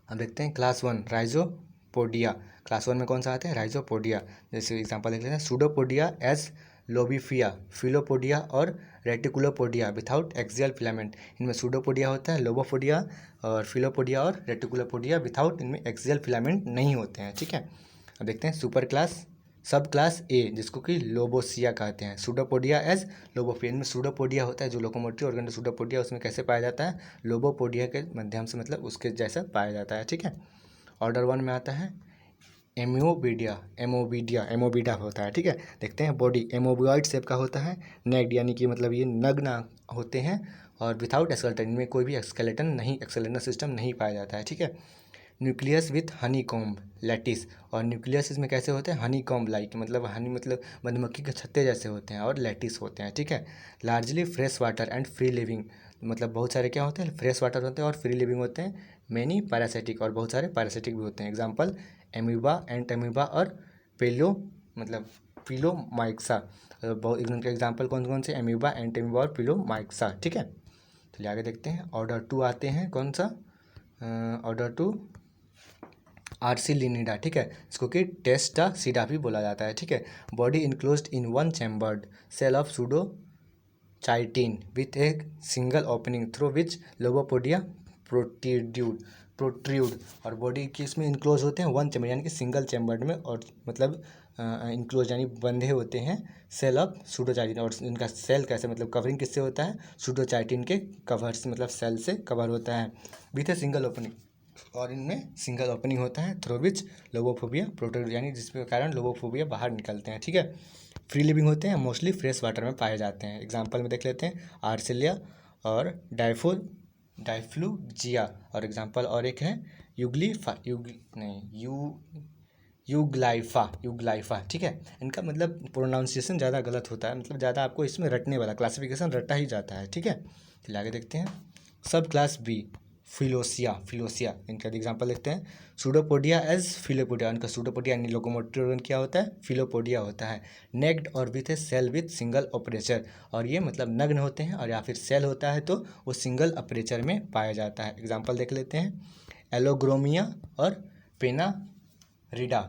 हम देखते हैं क्लास 1 राइजोपोडिया, क्लास 1 में कौन सा आता है, राइजोपोडिया। जैसे एग्जांपल देख लेते हैं, सूडोपोडिया एज लोबिफिया, फिलोपोडिया और रेटिकुलोपोडिया विथाउट एक्सियल फिलामेंट, इनमें सूडोपोडिया होता है, लोबोपोडिया और फिलोपोडिया और रेटिकुलोपोडिया विथाउट, इनमें एक्सियल फिलामेंट नहीं होते हैं। ठीक है, अब देखते हैं सुपर क्लास सब क्लास ए, जिसको कि लोबोसिया कहते हैं, सूडोपोडिया एज लोबोफिया, इनमें सूडोपोडिया होता है जो लोकोमोटिव ऑर्गन सूडोपोडिया, उसमें कैसे पाया जाता है, लोबोपोडिया के माध्यम से मतलब उसके जैसा पाया जाता है। ठीक है, ऑर्डर 1 में आता है एमोबीडिया, एमोबीडिया, एमोबीडा होता है। ठीक है, देखते हैं बॉडी एमोबॉइड शेप का होता है, नेक्ड यानी कि मतलब ये नग्न होते हैं, और विथाउट स्केलेटन, इनमें कोई भी स्केलेटन नहीं, एक्सेलेटन सिस्टम नहीं पाया जाता है। ठीक है, nucleus with Honey comb lattice, और न्यूक्लियस इसमें कैसे होते हैं, हनी कॉम्ब लाइक, मतलब हनी मतलब मधुमक्खी के छत्ते जैसे होते हैं, और लैटिस होते हैं। ठीक है, largely fresh water and free living, मतलब बहुत सारे क्या होते हैं, फ्रेश वाटर होते हैं और फ्री लिविंग होते हैं, मैनी पैरासिटिक, और बहुत सारे पैरासिटिक भी होते हैं। एग्जाम्पल एमीबा, एंट एमीबा और पेलो मतलब पिलोमाइक्सा, बहुत इनके एग्जाम्पल कौन कौन से, एमीबा, एंट एमीबा और पिलोमाइक्सा। ठीक है, चलिए आगे देखते हैं, ऑर्डर 2 आते हैं, कौन सा, ऑर्डर 2 आर्सिलिनिडा। ठीक है, इसको कि टेस्टासीडा भी बोला जाता है। ठीक है, body enclosed in one chambered cell of pseudo chitin with a single opening through which lobopodia protrude, और बॉडी की इसमें इनक्लोज होते हैं वन चैम्बर यानी कि सिंगल चैम्बर्ड में, और मतलब इनक्लोज यानी बंधे होते हैं सेल ऑफ सूडोचाइटिन, और इनका सेल कैसे मतलब कवरिंग किससे होता है, सूडोचाइटिन के कवर से मतलब सेल से कवर होता है, विथ ए सिंगल ओपनिंग, और इनमें सिंगल ओपनिंग होता है, थ्रू विच लोबोफोबिया प्रोट्रूड यानी जिसके कारण लोबोफोबिया बाहर निकलते हैं। ठीक है, फ्री लिविंग होते हैं, मोस्टली फ्रेश वाटर में पाए जाते हैं। एग्जाम्पल में देख लेते हैं, आर्सिलिया और डाइफ्लूजिया, और एग्जाम्पल और एक है यूग्लीफा, यूग्लाइफा। ठीक है, इनका मतलब प्रोनाउंसिएशन ज़्यादा गलत होता है, मतलब ज़्यादा आपको इसमें रटने वाला क्लासिफिकेशन रटा ही जाता है। ठीक है, चलिए आगे देखते हैं, सब क्लास बी फिलोसिया, इनका एग्जाम्पल देखते हैं, सूडोपोडिया एज फिलोपोडिया, इनका सूडोपोडिया यानी लोकोमोटिव ऑर्गन क्या होता है, फिलोपोडिया होता है, नेक्ड और with a cell with single aperture, और ये मतलब नग्न होते हैं, और या फिर सेल होता है तो वो सिंगल ऑपरेचर में पाया जाता है। एग्जाम्पल देख लेते हैं, एलोग्रोमिया और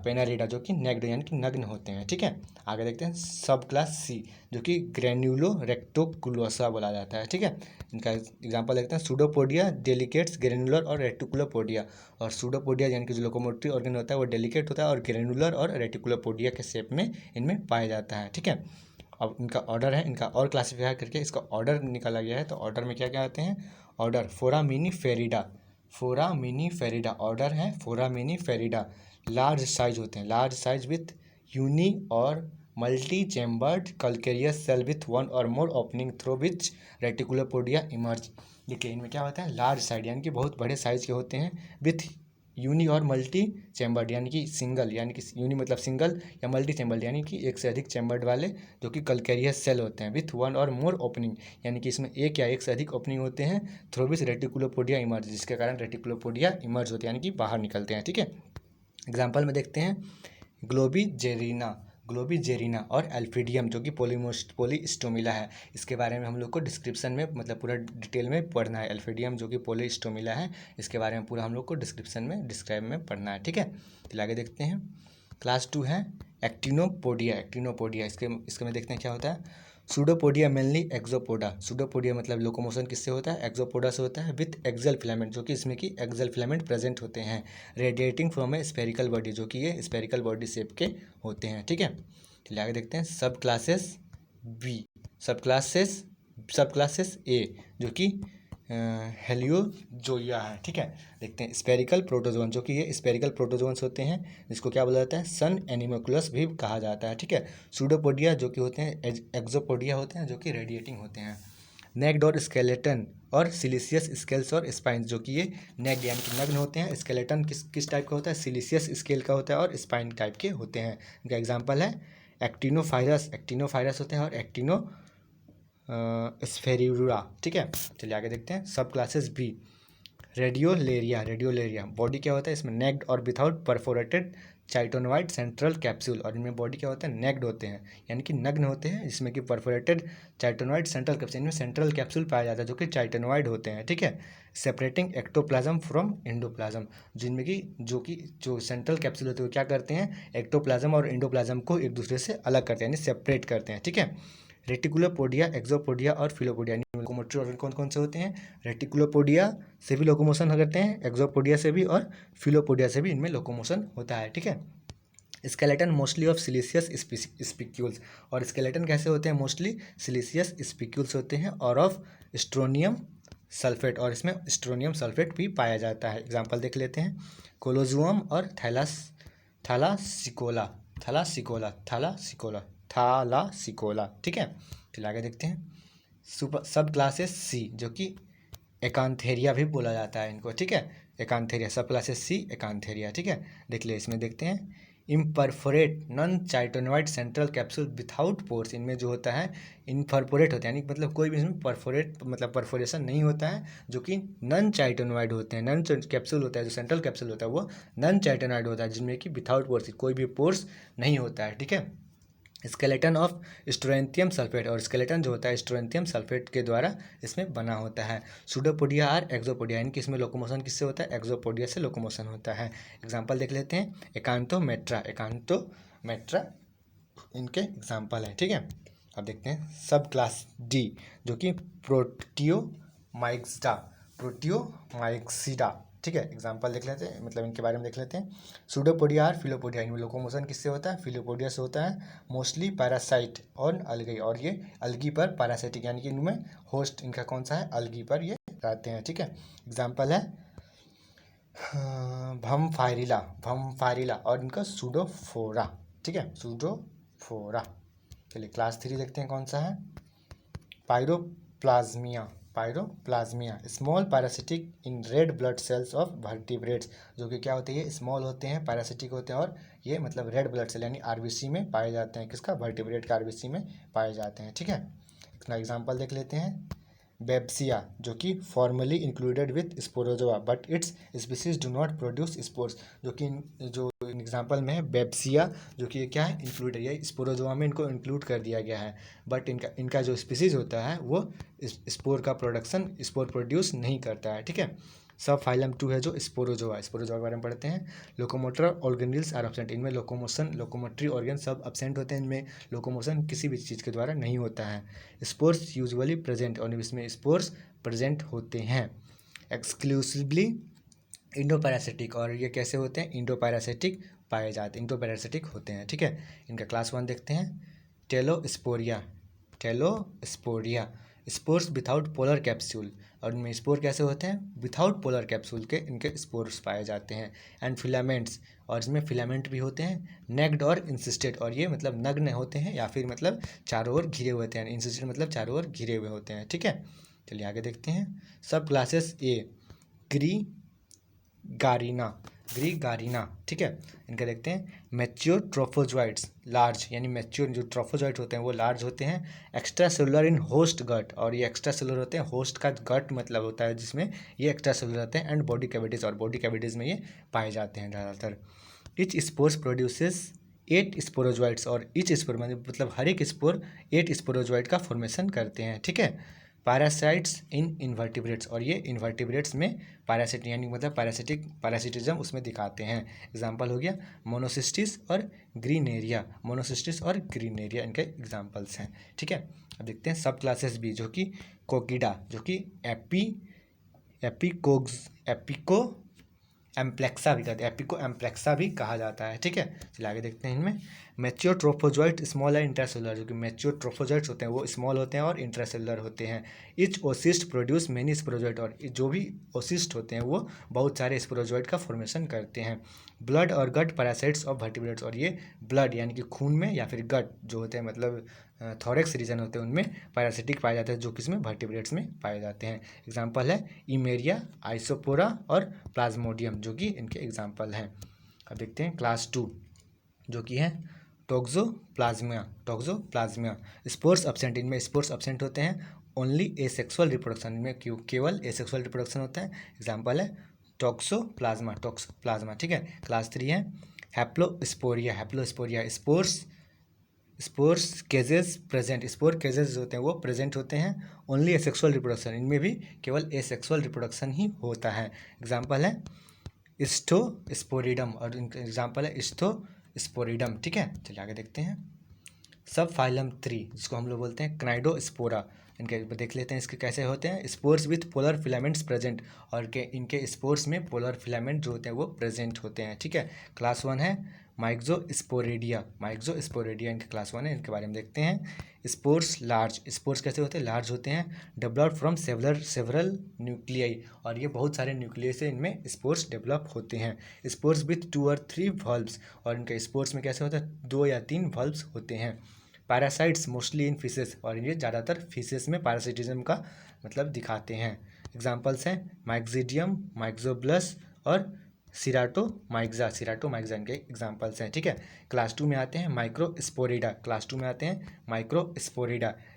पेनारिडा जो कि नेक्ड यानी कि नग्न होते हैं। ठीक है, आगे देखते हैं, सब क्लास सी जो कि ग्रेन्यूलो रेक्टोकुलोसा बोला जाता है। ठीक है, इनका एग्जांपल देखते हैं, सूडोपोडिया डेलिकेट्स, ग्रेनुलर और रेटिकुलोपोडिया, और सूडोपोडिया यानी कि जो लोकोमोटिव ऑर्गन होता है वो डेलिकेट होता है, और ग्रेनुलर और रेटिकुलोपोडिया के शेप में इनमें पाया जाता है। ठीक है, अब इनका ऑर्डर है, इनका और क्लासीफाई करके इसका ऑर्डर निकाला गया है, तो ऑर्डर में क्या क्या आते हैं, ऑर्डर फोरामिनीफेरिडा ऑर्डर है, फोरामिनीफेरिडा, लार्ज साइज होते हैं, लार्ज साइज विथ यूनी और multi chambered calcareous cell with one और more opening through which reticulopodia emerge. देखिए इनमें क्या होता है, लार्ज साइज यानी कि बहुत बड़े साइज के होते हैं, विथ यूनी और मल्टी चैम्बर्ड यानी कि सिंगल, यानी कि यूनी मतलब सिंगल, या मल्टी चैम्बर्ड यानी कि एक से अधिक चैम्बर्ड वाले, जो कि कल्केरियस सेल होते हैं, विथ वन और मोर ओपनिंग यानी कि इसमें एक या एक से अधिक ओपनिंग होते हैं, थ्रू विच रेटिकुलोपोडिया इमर्ज, जिसके कारण रेटिकुलोपोडिया इमर्ज होते हैं यानी कि बाहर निकलते हैं। ठीक है, एग्जाम्पल में देखते हैं, ग्लोबिजेरिना और एल्फिडियम जो कि पोलीस्टोमिला है, इसके बारे में हम लोग को डिस्क्रिप्शन में मतलब पूरा डिटेल में पढ़ना है। एल्फिडियम जो कि पोलीस्टोमिला है, इसके बारे में पूरा हम लोग को डिस्क्रिप्शन में डिस्क्राइब में पढ़ना है। ठीक है, तो आगे देखते हैं, क्लास 2 है एक्टिनोपोडिया, इसके में देखते हैं क्या होता है, सूडोपोडिया मेनली एक्सोपोडा, सूडोपोडिया मतलब लोकोमोशन किससे होता है, एक्सोपोडा से होता है, विथ एक्सल फिलामेंट, जो कि इसमें की एक्सल फिलामेंट प्रेजेंट होते हैं, radiating from a spherical body, जो कि ये स्पेरिकल बॉडी शेप के होते हैं। ठीक है, चलिए आगे देखते हैं। सब क्लासेस बी, सब क्लासेस ए जो कि हेलियोजोइया है। ठीक है, देखते हैं स्पेरिकल प्रोटोजोन, जो कि ये स्पेरिकल प्रोटोजोन्स होते हैं, जिसको क्या बोला जाता है, सन एनिमोकुलस भी कहा जाता है। ठीक है, सूडोपोडिया जो कि होते हैं एक्सोपोडिया होते हैं, जो कि रेडिएटिंग होते हैं। नेक्ड और स्केलेटन और सिलिशियस स्केल्स और स्पाइन, जो कि ये नेक्ड यानी कि नग्न होते हैं, स्केलेटन किस टाइप का होता है, सिलिशियस स्केल का होता है, और स्पाइन टाइप के होते हैं। इनका एग्जाम्पल है एक्टिनोफायरस होते हैं, और एक्टिनो स्फेरियुरा। ठीक है, चलिए आगे देखते हैं। सब क्लासेस बी, रेडियोलेरिया बॉडी क्या होता है, इसमें नेक्ड और विथआउट परफोरेटेड चाइटोनोइड सेंट्रल कैप्सूल, और इनमें बॉडी क्या होता है, नेक्ड होते हैं यानी कि नग्न होते हैं, जिसमें कि परफोरेटेड चाइटोनोइड सेंट्रल कैप्सूल, इनमें सेंट्रल कैप्सूल पाया जाता है जो कि चाइटोनोइड होते हैं। ठीक है, सेपरेटिंग एक्टोप्लाज्म फ्रॉम एंडोप्लाज्म, जिनमें कि जो सेंट्रल कैप्सूल होते हैं वो क्या करते हैं, एक्टोप्लाज्म और एंडोप्लाज्म को एक दूसरे से अलग करते हैं यानी सेपरेट करते हैं। ठीक है, रेटिकुलोपोडिया, एक्सोपोडिया और फिलोपोडिया लोकोमोटरी ऑर्गन कौन कौन से होते हैं, रेटिकुलोपोडिया से भी लोकोमोशन करते हैं, एक्सोपोडिया से भी और फिलोपोडिया से भी इनमें लोकोमोशन होता है। ठीक है, skeleton mostly of siliceous spicules, और स्केलेटन कैसे होते हैं, मोस्टली सिलिशियस स्पिक्यूल्स होते हैं और ऑफ स्ट्रोनियम सल्फेट, और इसमें स्ट्रोनियम सल्फेट भी पाया जाता है। एग्जाम्पल देख लेते हैं, कोलोजुअम और थैलासिकोला थैलासिकोला। ठीक है, फिर आगे देखते हैं। सब क्लासेस सी, जो कि एकांथेरिया भी बोला जाता है इनको। ठीक है, एकांथेरिया, सब क्लासेस सी एकांथेरिया। ठीक है, देख लिए, इसमें देखते हैं। Imperforate non chitinoid central capsule without pores, इनमें जो होता है इनफरपोरेट होता है यानी मतलब कोई भी इसमें परफोरेट मतलब परफोरेशन नहीं होता है, जो कि नॉन चाइटोनोइड होते हैं। नॉन कैप्सूल होता है, जो सेंट्रल कैप्सूल होता है वो नॉन चाइटोनोइड होता है, जिनमें कि विथआउट पोर्स कोई भी पोर्स नहीं होता है। ठीक है, स्केलेटन ऑफ स्ट्रोएंथियम सल्फेट, और स्केलेटन जो होता है स्ट्रोएंथियम सल्फेट के द्वारा इसमें बना होता है। सूडोपोडिया और एक्सोपोडिया, इनकी इसमें लोकोमोशन किससे होता है, एक्सोपोडिया से लोकोमोशन होता है। एग्जाम्पल देख लेते हैं, एकांथोमेट्रा इनके एग्जाम्पल है। ठीक है, अब देखते हैं सब क्लास डी, जो कि प्रोटियोमाइक्सिडा। ठीक है, एग्जाम्पल देख लेते हैं, मतलब इनके बारे में देख लेते हैं। सूडोपोडिया और फिलोपोडिया, इनमें लोकोमोशन किससे होता है, फिलोपोडिया से होता है, मोस्टली पैरासाइट और अलगी, और ये अलगी पर पैरासाइटिक यानी कि इनमें होस्ट इनका कौन सा है, अलगी पर ये रहते हैं। ठीक है, एग्जाम्पल है भमफायरिला और इनका सूडोफोरा। ठीक है, सूडोफोरा। चलिए क्लास 3 देखते हैं कौन सा है, piroplasmea small parasitic in red blood cells of vertebrates, जो कि क्या होते हैं, ये स्मॉल होते हैं, पैरासिटिक होते हैं, और ये मतलब रेड ब्लड सेल यानी आरबीसी में पाए जाते हैं, किसका, वर्टिब्रेट का आरबीसी में पाए जाते हैं। ठीक है, इसका एग्जाम्पल देख लेते हैं। बेब्सिया, जो कि formally included with Sporozoa but it's species do not produce spores, जो एग्जाम्पल में है बेब्सिया, जो कि क्या है, इंक्लूड है, स्पोरोजोआ में इनको इंक्लूड कर दिया गया है, बट इनका जो स्पीसीज होता है वो स्पोर प्रोड्यूस नहीं करता है। ठीक है, सब फाइलम 2 है जो स्पोरोजोआ के बारे में पढ़ते हैं। लोकोमोटर ऑर्गेनिल्स आर एब्सेंट, इनमें लोकोमोटरी ऑर्गन सब एब्सेंट होते हैं, इनमें लोकोमोशन किसी भी चीज़ के द्वारा नहीं होता है। स्पोर्स यूजुअली प्रेजेंट, और इसमें स्पोर्स प्रेजेंट होते हैं। एक्सक्लूसिवली इंडोपैरासिटिक, और ये कैसे होते हैं, इंडोपैरासिटिक पाए जाते हैं, इंडोपैरासिटिक होते हैं। ठीक है, इनका क्लास 1 देखते हैं। टेलोस्पोरिया स्पोर्स विथआउट पोलर कैप्सूल, और इनमें स्पोर कैसे होते हैं, विथआउट पोलर कैप्सूल के इनके स्पोर्स पाए जाते हैं। एंड फिलामेंट्स, और इसमें फिलामेंट भी होते हैं। नेक्ड और इंसिस्टेड, और ये मतलब नग्न होते हैं या फिर मतलब चारों ओर घिरे हुए होते हैं, इंसिस्टेड मतलब चारों ओर घिरे हुए होते हैं। ठीक है, चलिए आगे देखते हैं। सब क्लासेस ए, ग्रीगारिना। ठीक है, इनका देखते हैं। मैच्योर ट्रोफोजोइड्स लार्ज, यानी मैच्योर जो ट्रोफोजोइड होते हैं वो लार्ज होते हैं। एक्स्ट्रा सेलुलर इन होस्ट गट, और ये एक्स्ट्रा सेलुलर होते हैं, होस्ट का गट मतलब होता है जिसमें ये एक्स्ट्रा सेलुलर होते हैं। एंड बॉडी कैविटीज, और बॉडी कैविटीज में ये पाए जाते हैं ज़्यादातर। इच स्पोर्स प्रोड्यूसेस 8 स्पोरोजोइड्स, और इच स्पोर मतलब हर एक स्पोर 8 स्पोरोजोइड का फॉर्मेशन करते हैं। ठीक है, पैरासाइट्स इन इन्वर्टिब्रेट्स, और ये इन्वर्टिब्रेट्स में पैरासिट यानी मतलब पैरासिटिज्म उसमें दिखाते हैं। एग्जाम्पल हो गया मोनोसिस्टिस और ग्रीनेरिया, मोनोसिस्टिस और ग्रीनेरिया इनके एग्जाम्पल्स हैं। ठीक है, अब देखते हैं सब क्लासेस भी, जो कि कोकिडा, जो कि एपिको एम्प्लेक्सा भी कहते हैं, एपिको एम्प्लेक्सा भी कहा जाता है। ठीक है, चलिए आगे देखते हैं। इनमें मैच्योर ट्रोफोजोइट स्मॉल है इंट्रासेलुलर, जो कि मैच्योर ट्रोफोजोइट्स होते हैं वो स्मॉल होते हैं और इंट्रासेलुलर होते हैं। इच ओसिस्ट प्रोड्यूस मेनी स्पोरोजोइट, और जो भी ओसिस्ट होते हैं वो बहुत सारे स्पोरोजोइट का फॉर्मेशन करते हैं। ब्लड और गट पैरासाइट्स ऑफ वर्टिब्रेट्स, और ये ब्लड यानी कि खून में या फिर गट जो होते हैं मतलब थोरेक्स रीजन होते हैं उनमें पैरासिटिक पाए जाते हैं, जो किसमें वर्टिब्रेट्स में पाए जाते हैं। एग्जाम्पल है इमेरिया, आइसोपोरा और प्लाज्मोडियम, जो कि इनके एग्जाम्पल हैं। अब देखते हैं क्लास 2, जो कि है टोक्सोप्लाज्मिया। स्पोर्स अब्सेंट, इनमें स्पोर्स अब्सेंट होते हैं। ओनली एसेक्सुअल रिप्रोडक्शन, इनमें केवल एसेक्सुअल रिप्रोडक्शन होता है। एग्जाम्पल है टोक्सोप्लाज्मा। ठीक है, क्लास 3 है हैप्लोस्पोरिया। स्पोर्स केजेस प्रेजेंट, स्पोर केजेस होते हैं वो प्रेजेंट होते हैं। ओनली एसेक्सुअल रिप्रोडक्शन, इनमें भी केवल एसेक्सुअल रिप्रोडक्शन ही होता है। एग्जाम्पल है स्टोस्पोरिडम, और एग्जाम्पल है स्टोस्पोरिडम। ठीक है, चलिए आगे देखते हैं। सब फाइलम 3, जिसको हम लोग बोलते हैं क्नाइडोस्पोरा, इनके देख लेते हैं इसके कैसे होते हैं। Spores with polar filaments present, और इनके स्पोर्स में पोलर फिलामेंट जो होते हैं वो प्रेजेंट होते हैं। ठीक है, क्लास 1 है माइक्सोस्पोरेडिया इनके क्लास 1 है, इनके बारे में देखते हैं। स्पोर्स कैसे होते हैं, लार्ज होते हैं। डेवलप्ड फ्रॉम सेवरल न्यूक्लियाई, और ये बहुत सारे न्यूक्लियस से इनमें स्पोर्स डेवलप होते हैं। स्पोर्स विथ 2 और 3 वल्व्स, और इनके स्पोर्स में कैसे होता है 2 या 3 वल्व्स होते हैं। पैरासाइट्स मोस्टली इन फिशेस, और ये ज़्यादातर फिशेस में पैरासिटिज्म का मतलब दिखाते हैं। एग्जाम्पल्स हैं माइक्सिडियम, माइक्सोब्लस और सिराटोमाइक्सा इनके एग्जाम्पल्स हैं। ठीक है, क्लास 2 में आते हैं माइक्रोस्पोरिडा।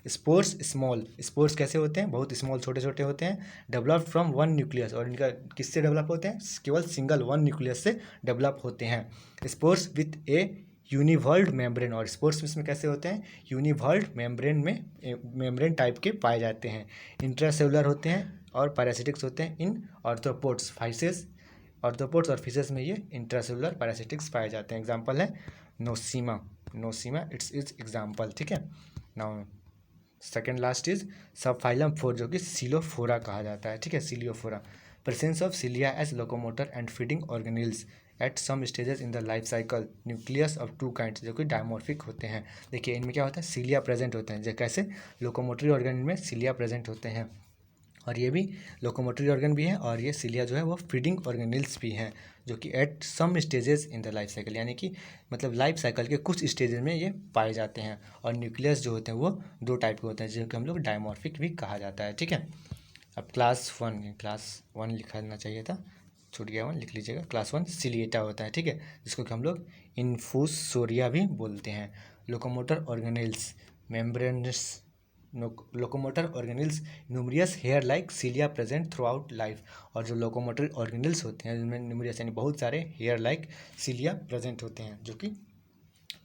स्पोर्स स्मॉल, स्पोर्स कैसे होते हैं बहुत स्मॉल छोटे छोटे होते हैं। डेवलप्ड फ्रॉम 1 न्यूक्लियस, और इनका किससे डेवलप होते हैं, केवल सिंगल 1 न्यूक्लियस से डेवलप होते हैं। स्पोर्स विथ ए यूनिवर्ल्ड मेम्ब्रेन, और स्पोर्स इसमें कैसे होते हैं यूनिवर्ल्ड मेम्ब्रेन टाइप के पाए जाते हैं। इंट्रासेलुलर होते हैं और पैरासिटिक्स होते हैं इन ऑर्थ्रोपोड्स और फिशेस में ये इंट्रासेलुलर पैरासिटिक्स पाए जाते हैं। एग्जाम्पल है नोसीमा इट्स एग्जाम्पल। ठीक है, now second last is sub phylum 4, जो कि सिलोफोरा कहा जाता है। ठीक है, ciliophora. Presence of cilia as locomotor and feeding organelles at some stages in the life cycle. Nucleus of 2 kinds, जो कि डायमॉर्फिक होते हैं। देखिए इनमें क्या होता है सिलिया प्रेजेंट होते हैं, जैसे कैसे लोकोमोटरी ऑर्गेनिल में सिलिया प्रेजेंट होते हैं, और ये भी लोकोमोटरी ऑर्गन भी है, और ये सिलिया जो है वो फीडिंग ऑर्गेनिल्स भी हैं, जो कि at some stages in the life cycle, यानी कि मतलब लाइफ साइकिल के कुछ स्टेजेस में ये पाए जाते हैं। और न्यूक्लियस जो होते हैं वो 2 टाइप के होते हैं, जिनको हम लोग डायमॉर्फिक भी कहा जाता है। ठीक है, अब क्लास 1 लिखना चाहिए था, छूट गया 1, लिख लीजिएगा। क्लास 1 सिलिएटा होता है। ठीक है, जिसको कि हम लोग इन्फूसोरिया भी बोलते हैं। Locomotor organelles membranous, locomotor organelles numerous hair like cilia present throughout life, और जो लोकोमोटर ऑर्गेनिल्स होते हैं जिनमें न्यूमरियस यानी बहुत सारे हेयर लाइक सिलिया प्रेजेंट होते हैं, जो कि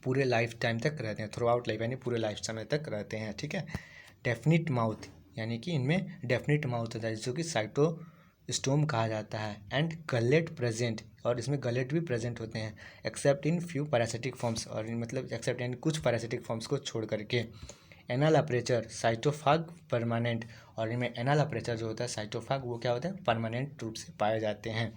पूरे लाइफ टाइम तक रहते हैं, थ्रू आउट लाइफ यानी पूरे लाइफ समय तक रहते हैं। ठीक है, डेफिनिट माउथ, यानी कि इनमें डेफिनिट माउथ होता है, जिसको कि साइटोस्टोम कहा जाता है। एंड गलेट प्रेजेंट, और इसमें गलेट भी प्रेजेंट होते हैं। Accept in few parasitic forms, और मतलब एक्सेप्ट यानी कुछ पैरासिटिक फॉर्म्स को छोड़ करके। एनल अपर्चर साइटोफाग परमानेंट, और इनमें एनल अपर्चर जो होता है साइटोफाग वो क्या होता है परमानेंट रूप से पाए जाते हैं।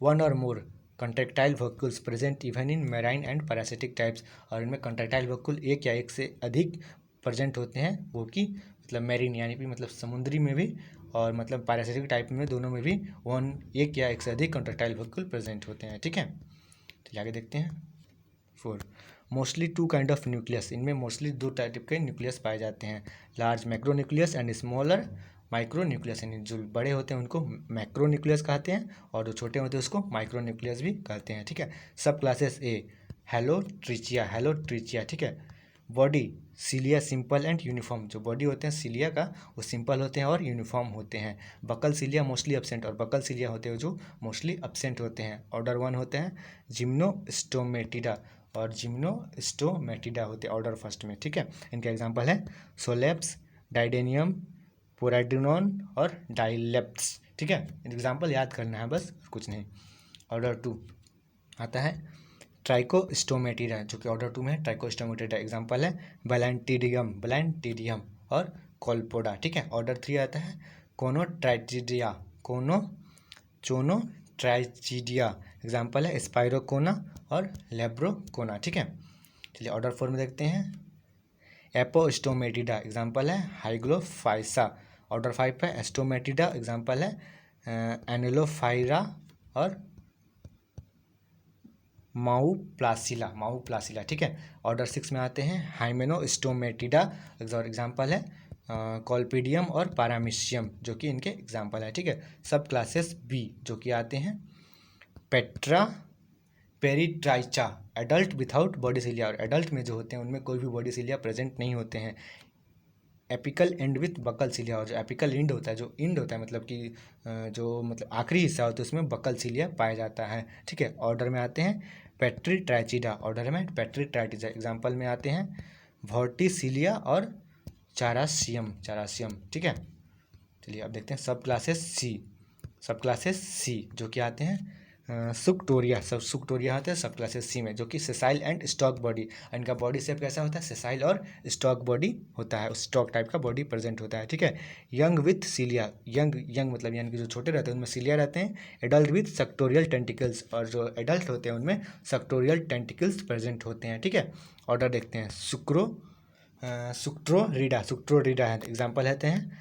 1 और more contractile vacuoles present even in marine and parasitic types, और इनमें कंट्रेक्टाइल वोक्यूल 1 या 1 से अधिक प्रेजेंट होते हैं, वो कि मतलब मेरीन यानी कि मतलब समुद्री में भी, और मतलब पैरासिटिक टाइप में दोनों में भी 1 या 1 से अधिक कंट्रेक्टाइल वोक्यूल प्रेजेंट होते हैं। ठीक है, तो आगे देखते हैं 4 मोस्टली 2 काइंड ऑफ न्यूक्लियस, इनमें मोस्टली 2 टाइप के न्यूक्लियस पाए जाते हैं। Large macro nucleus and smaller micro nucleus, यानी जो बड़े होते हैं उनको मैक्रो न्यूक्लियस कहते हैं, और जो छोटे होते हैं उसको माइक्रो न्यूक्लियस भी कहते हैं। ठीक है, सब क्लासेस ए हेलोट्रिचिया। ठीक है, body cilia simple and uniform, जो बॉडी होते हैं सिलिया का वो सिंपल होते हैं और यूनिफॉर्म होते हैं। बकल सिलिया मोस्टली एब्सेंट, और बकल सिलिया होते हैं जो मोस्टली एब्सेंट होते हैं। ऑर्डर 1 होते हैं जिम्नोस्टोमेटिडा, और जिम्नोस्टोमेटिडा होते हैं ऑर्डर फर्स्ट में। ठीक है, इनके एग्जांपल है सोलेप्स, डाइडेनियम, पोराइडिनोन और डाइलेप्ट्स, ठीक है। एग्जाम्पल याद करना है बस, कुछ नहीं। ऑर्डर 2 आता है ट्राइकोस्टोमेटिडा, जो कि ऑर्डर 2 में है ट्राइकोस्टोमेटिडा। एग्जाम्पल है ब्लैंटीडियम और कोलपोडा, ठीक है। ऑर्डर 3 आता है चोनोट्राइचिडिया। एग्जाम्पल है स्पाइरोकोना और लेब्रोकोना, ठीक है। चलिए ऑर्डर 4 में देखते हैं एपोस्टोमेटिडा। एग्जाम्पल है हाइग्लोफाइसा। ऑर्डर 5 पे एस्टोमेटिडा। एग्जाम्पल है एनिलोफाइरा और माउप्लासिला, ठीक है। ऑर्डर 6 में आते हैं हाइमेनोस्टोमेटिडा। एग्जाम्पल है कॉल्पिडियम और पारामीशियम, जो कि इनके एग्जाम्पल है, ठीक है। सब क्लासेस बी जो कि आते हैं पेट्रा peritricha, adult without body cilia, और एडल्ट में जो होते हैं उनमें कोई भी बॉडी सिलिया प्रेजेंट नहीं होते हैं। Apical end with buccal cilia, और जो एपिकल एंड होता है, जो एंड होता है मतलब कि जो मतलब आखिरी हिस्सा होता है उसमें बकल सिलिया पाया जाता है, ठीक है। ऑर्डर में आते हैं पेट्रीट्राइचिडा। ऑर्डर में पेट्रीट्राइचिडा। एग्जाम्पल में आते हैं वॉर्टिसिलिया और चारासियम, ठीक है। चलिए अब देखते हैं सब क्लासेस सी जो कि आते हैं सुक्टोरिया आते हैं सब क्लासेस सी में, जो कि सेसाइल एंड स्टॉक बॉडी। इनका बॉडी शेप कैसा होता है, सेसाइल और स्टॉक बॉडी होता है, स्टॉक टाइप का बॉडी प्रेजेंट होता है, ठीक है। यंग विथ सीलिया, यंग मतलब यानी कि जो छोटे रहते हैं उनमें सीलिया रहते हैं। एडल्ट विथ सेक्टोरियल टेंटिकल्स, और जो एडल्ट होते हैं उनमें सेक्टोरियल टेंटिकल्स प्रेजेंट होते हैं, ठीक है। ऑर्डर देखते हैं सुक्ट्रोरीडा है। एग्जाम्पल रहते हैं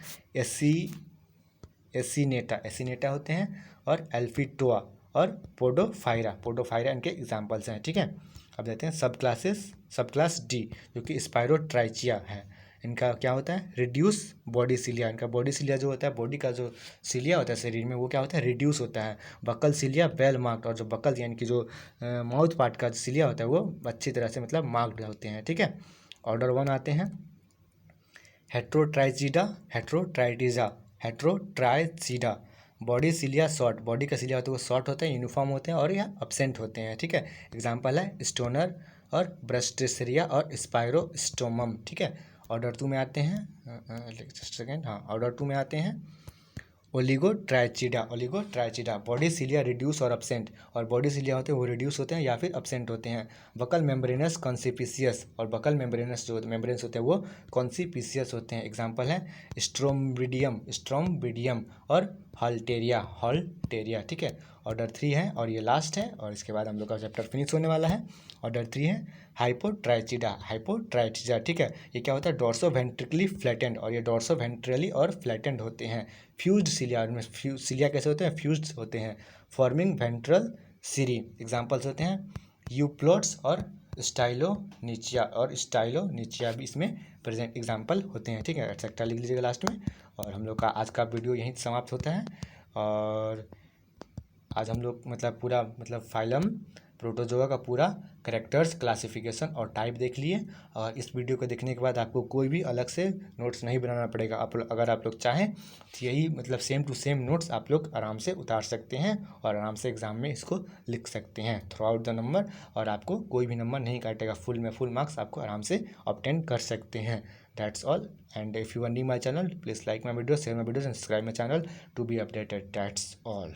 एसीनेटा होते हैं, और एल्फिटोआ और पोडोफाइरा इनके एग्जाम्पल्स हैं, ठीक है। अब देखते हैं सब क्लास डी जो कि स्पाइरोट्राइचिया है। इनका क्या होता है, रिड्यूस बॉडी सिलिया। इनका बॉडी सिलिया जो होता है, बॉडी का जो सिलिया होता है शरीर में, वो क्या होता है, रिड्यूस होता है। बकल सिलिया वेल मार्क्ड, और जो बकल यानी कि जो माउथ पार्ट का सिलिया होता है वो अच्छी तरह से मतलब मार्क्ड होते हैं, ठीक है। ऑर्डर 1 आते हैं हेट्रोट्राइचिडा। बॉडी सिलिया शॉर्ट, बॉडी का सिलिया होता है वो शॉर्ट होते हैं, यूनिफॉर्म होते हैं और या एब्सेंट होते हैं, ठीक है। एग्जाम्पल है स्टोनर और ब्रस्टेसरिया और स्पाइरोस्टोमम, ठीक है। ऑर्डर 2 में आते हैं ऑर्डर 2 में आते हैं ओलिगोट्राइचिडा। बॉडी सिलिया रिड्यूस और एब्सेंट, और बॉडी सिलिया होते हैं वो रिड्यूस होते हैं या फिर एब्सेंट होते हैं। बकल मेम्ब्रेनस कॉन्सिपिशियस, और बकल मेम्ब्रेनस जो मेम्ब्रेन्स होते हैं वो कॉन्सिपिशियस होते हैं। एग्जाम्पल है स्ट्रोम्बिडियम और हॉल्टेरिया, ठीक है। ऑर्डर 3 है और ये लास्ट है, और इसके बाद हम लोग का चैप्टर फिनिश होने वाला है। ऑर्डर 3 है हाइपोट्राइचिडा, ठीक है। ये क्या होता है, डोर्सो वेंट्रिकली फ्लैटेंड, और ये डोर्सो वेंट्रली और फ्लैटेंड होते हैं। फ्यूज्ड सिलिया, इनमें सिलिया कैसे होते हैं, फ्यूज्ड होते हैं, फॉर्मिंग वेंट्रल सीरी। एग्जाम्पल्स होते हैं यूप्लोट्स और स्टाइलोनिचिया भी इसमें प्रेजेंट एग्जाम्पल होते हैं, ठीक है। एक्सेट्रा लिख लीजिएगा लास्ट में। और हम लोग का आज का वीडियो यहीं समाप्त होता है। और आज हम लोग मतलब पूरा मतलब फाइलम प्रोटोजोआ का पूरा कैरेक्टर्स, क्लासिफिकेशन और टाइप देख लिए। और इस वीडियो को देखने के बाद आपको कोई भी अलग से नोट्स नहीं बनाना पड़ेगा। अगर आप लोग चाहें तो यही मतलब सेम टू सेम नोट्स आप लोग आराम से उतार सकते हैं और आराम से एग्ज़ाम में इसको लिख सकते हैं थ्रू आउट द नंबर, और आपको कोई भी नंबर नहीं काटेगा। फुल मार्क्स आपको आराम से ऑब्टेन कर सकते हैं। That's all. And if you are new my channel, please like my videos, share my videos and subscribe my channel to be updated. That's all.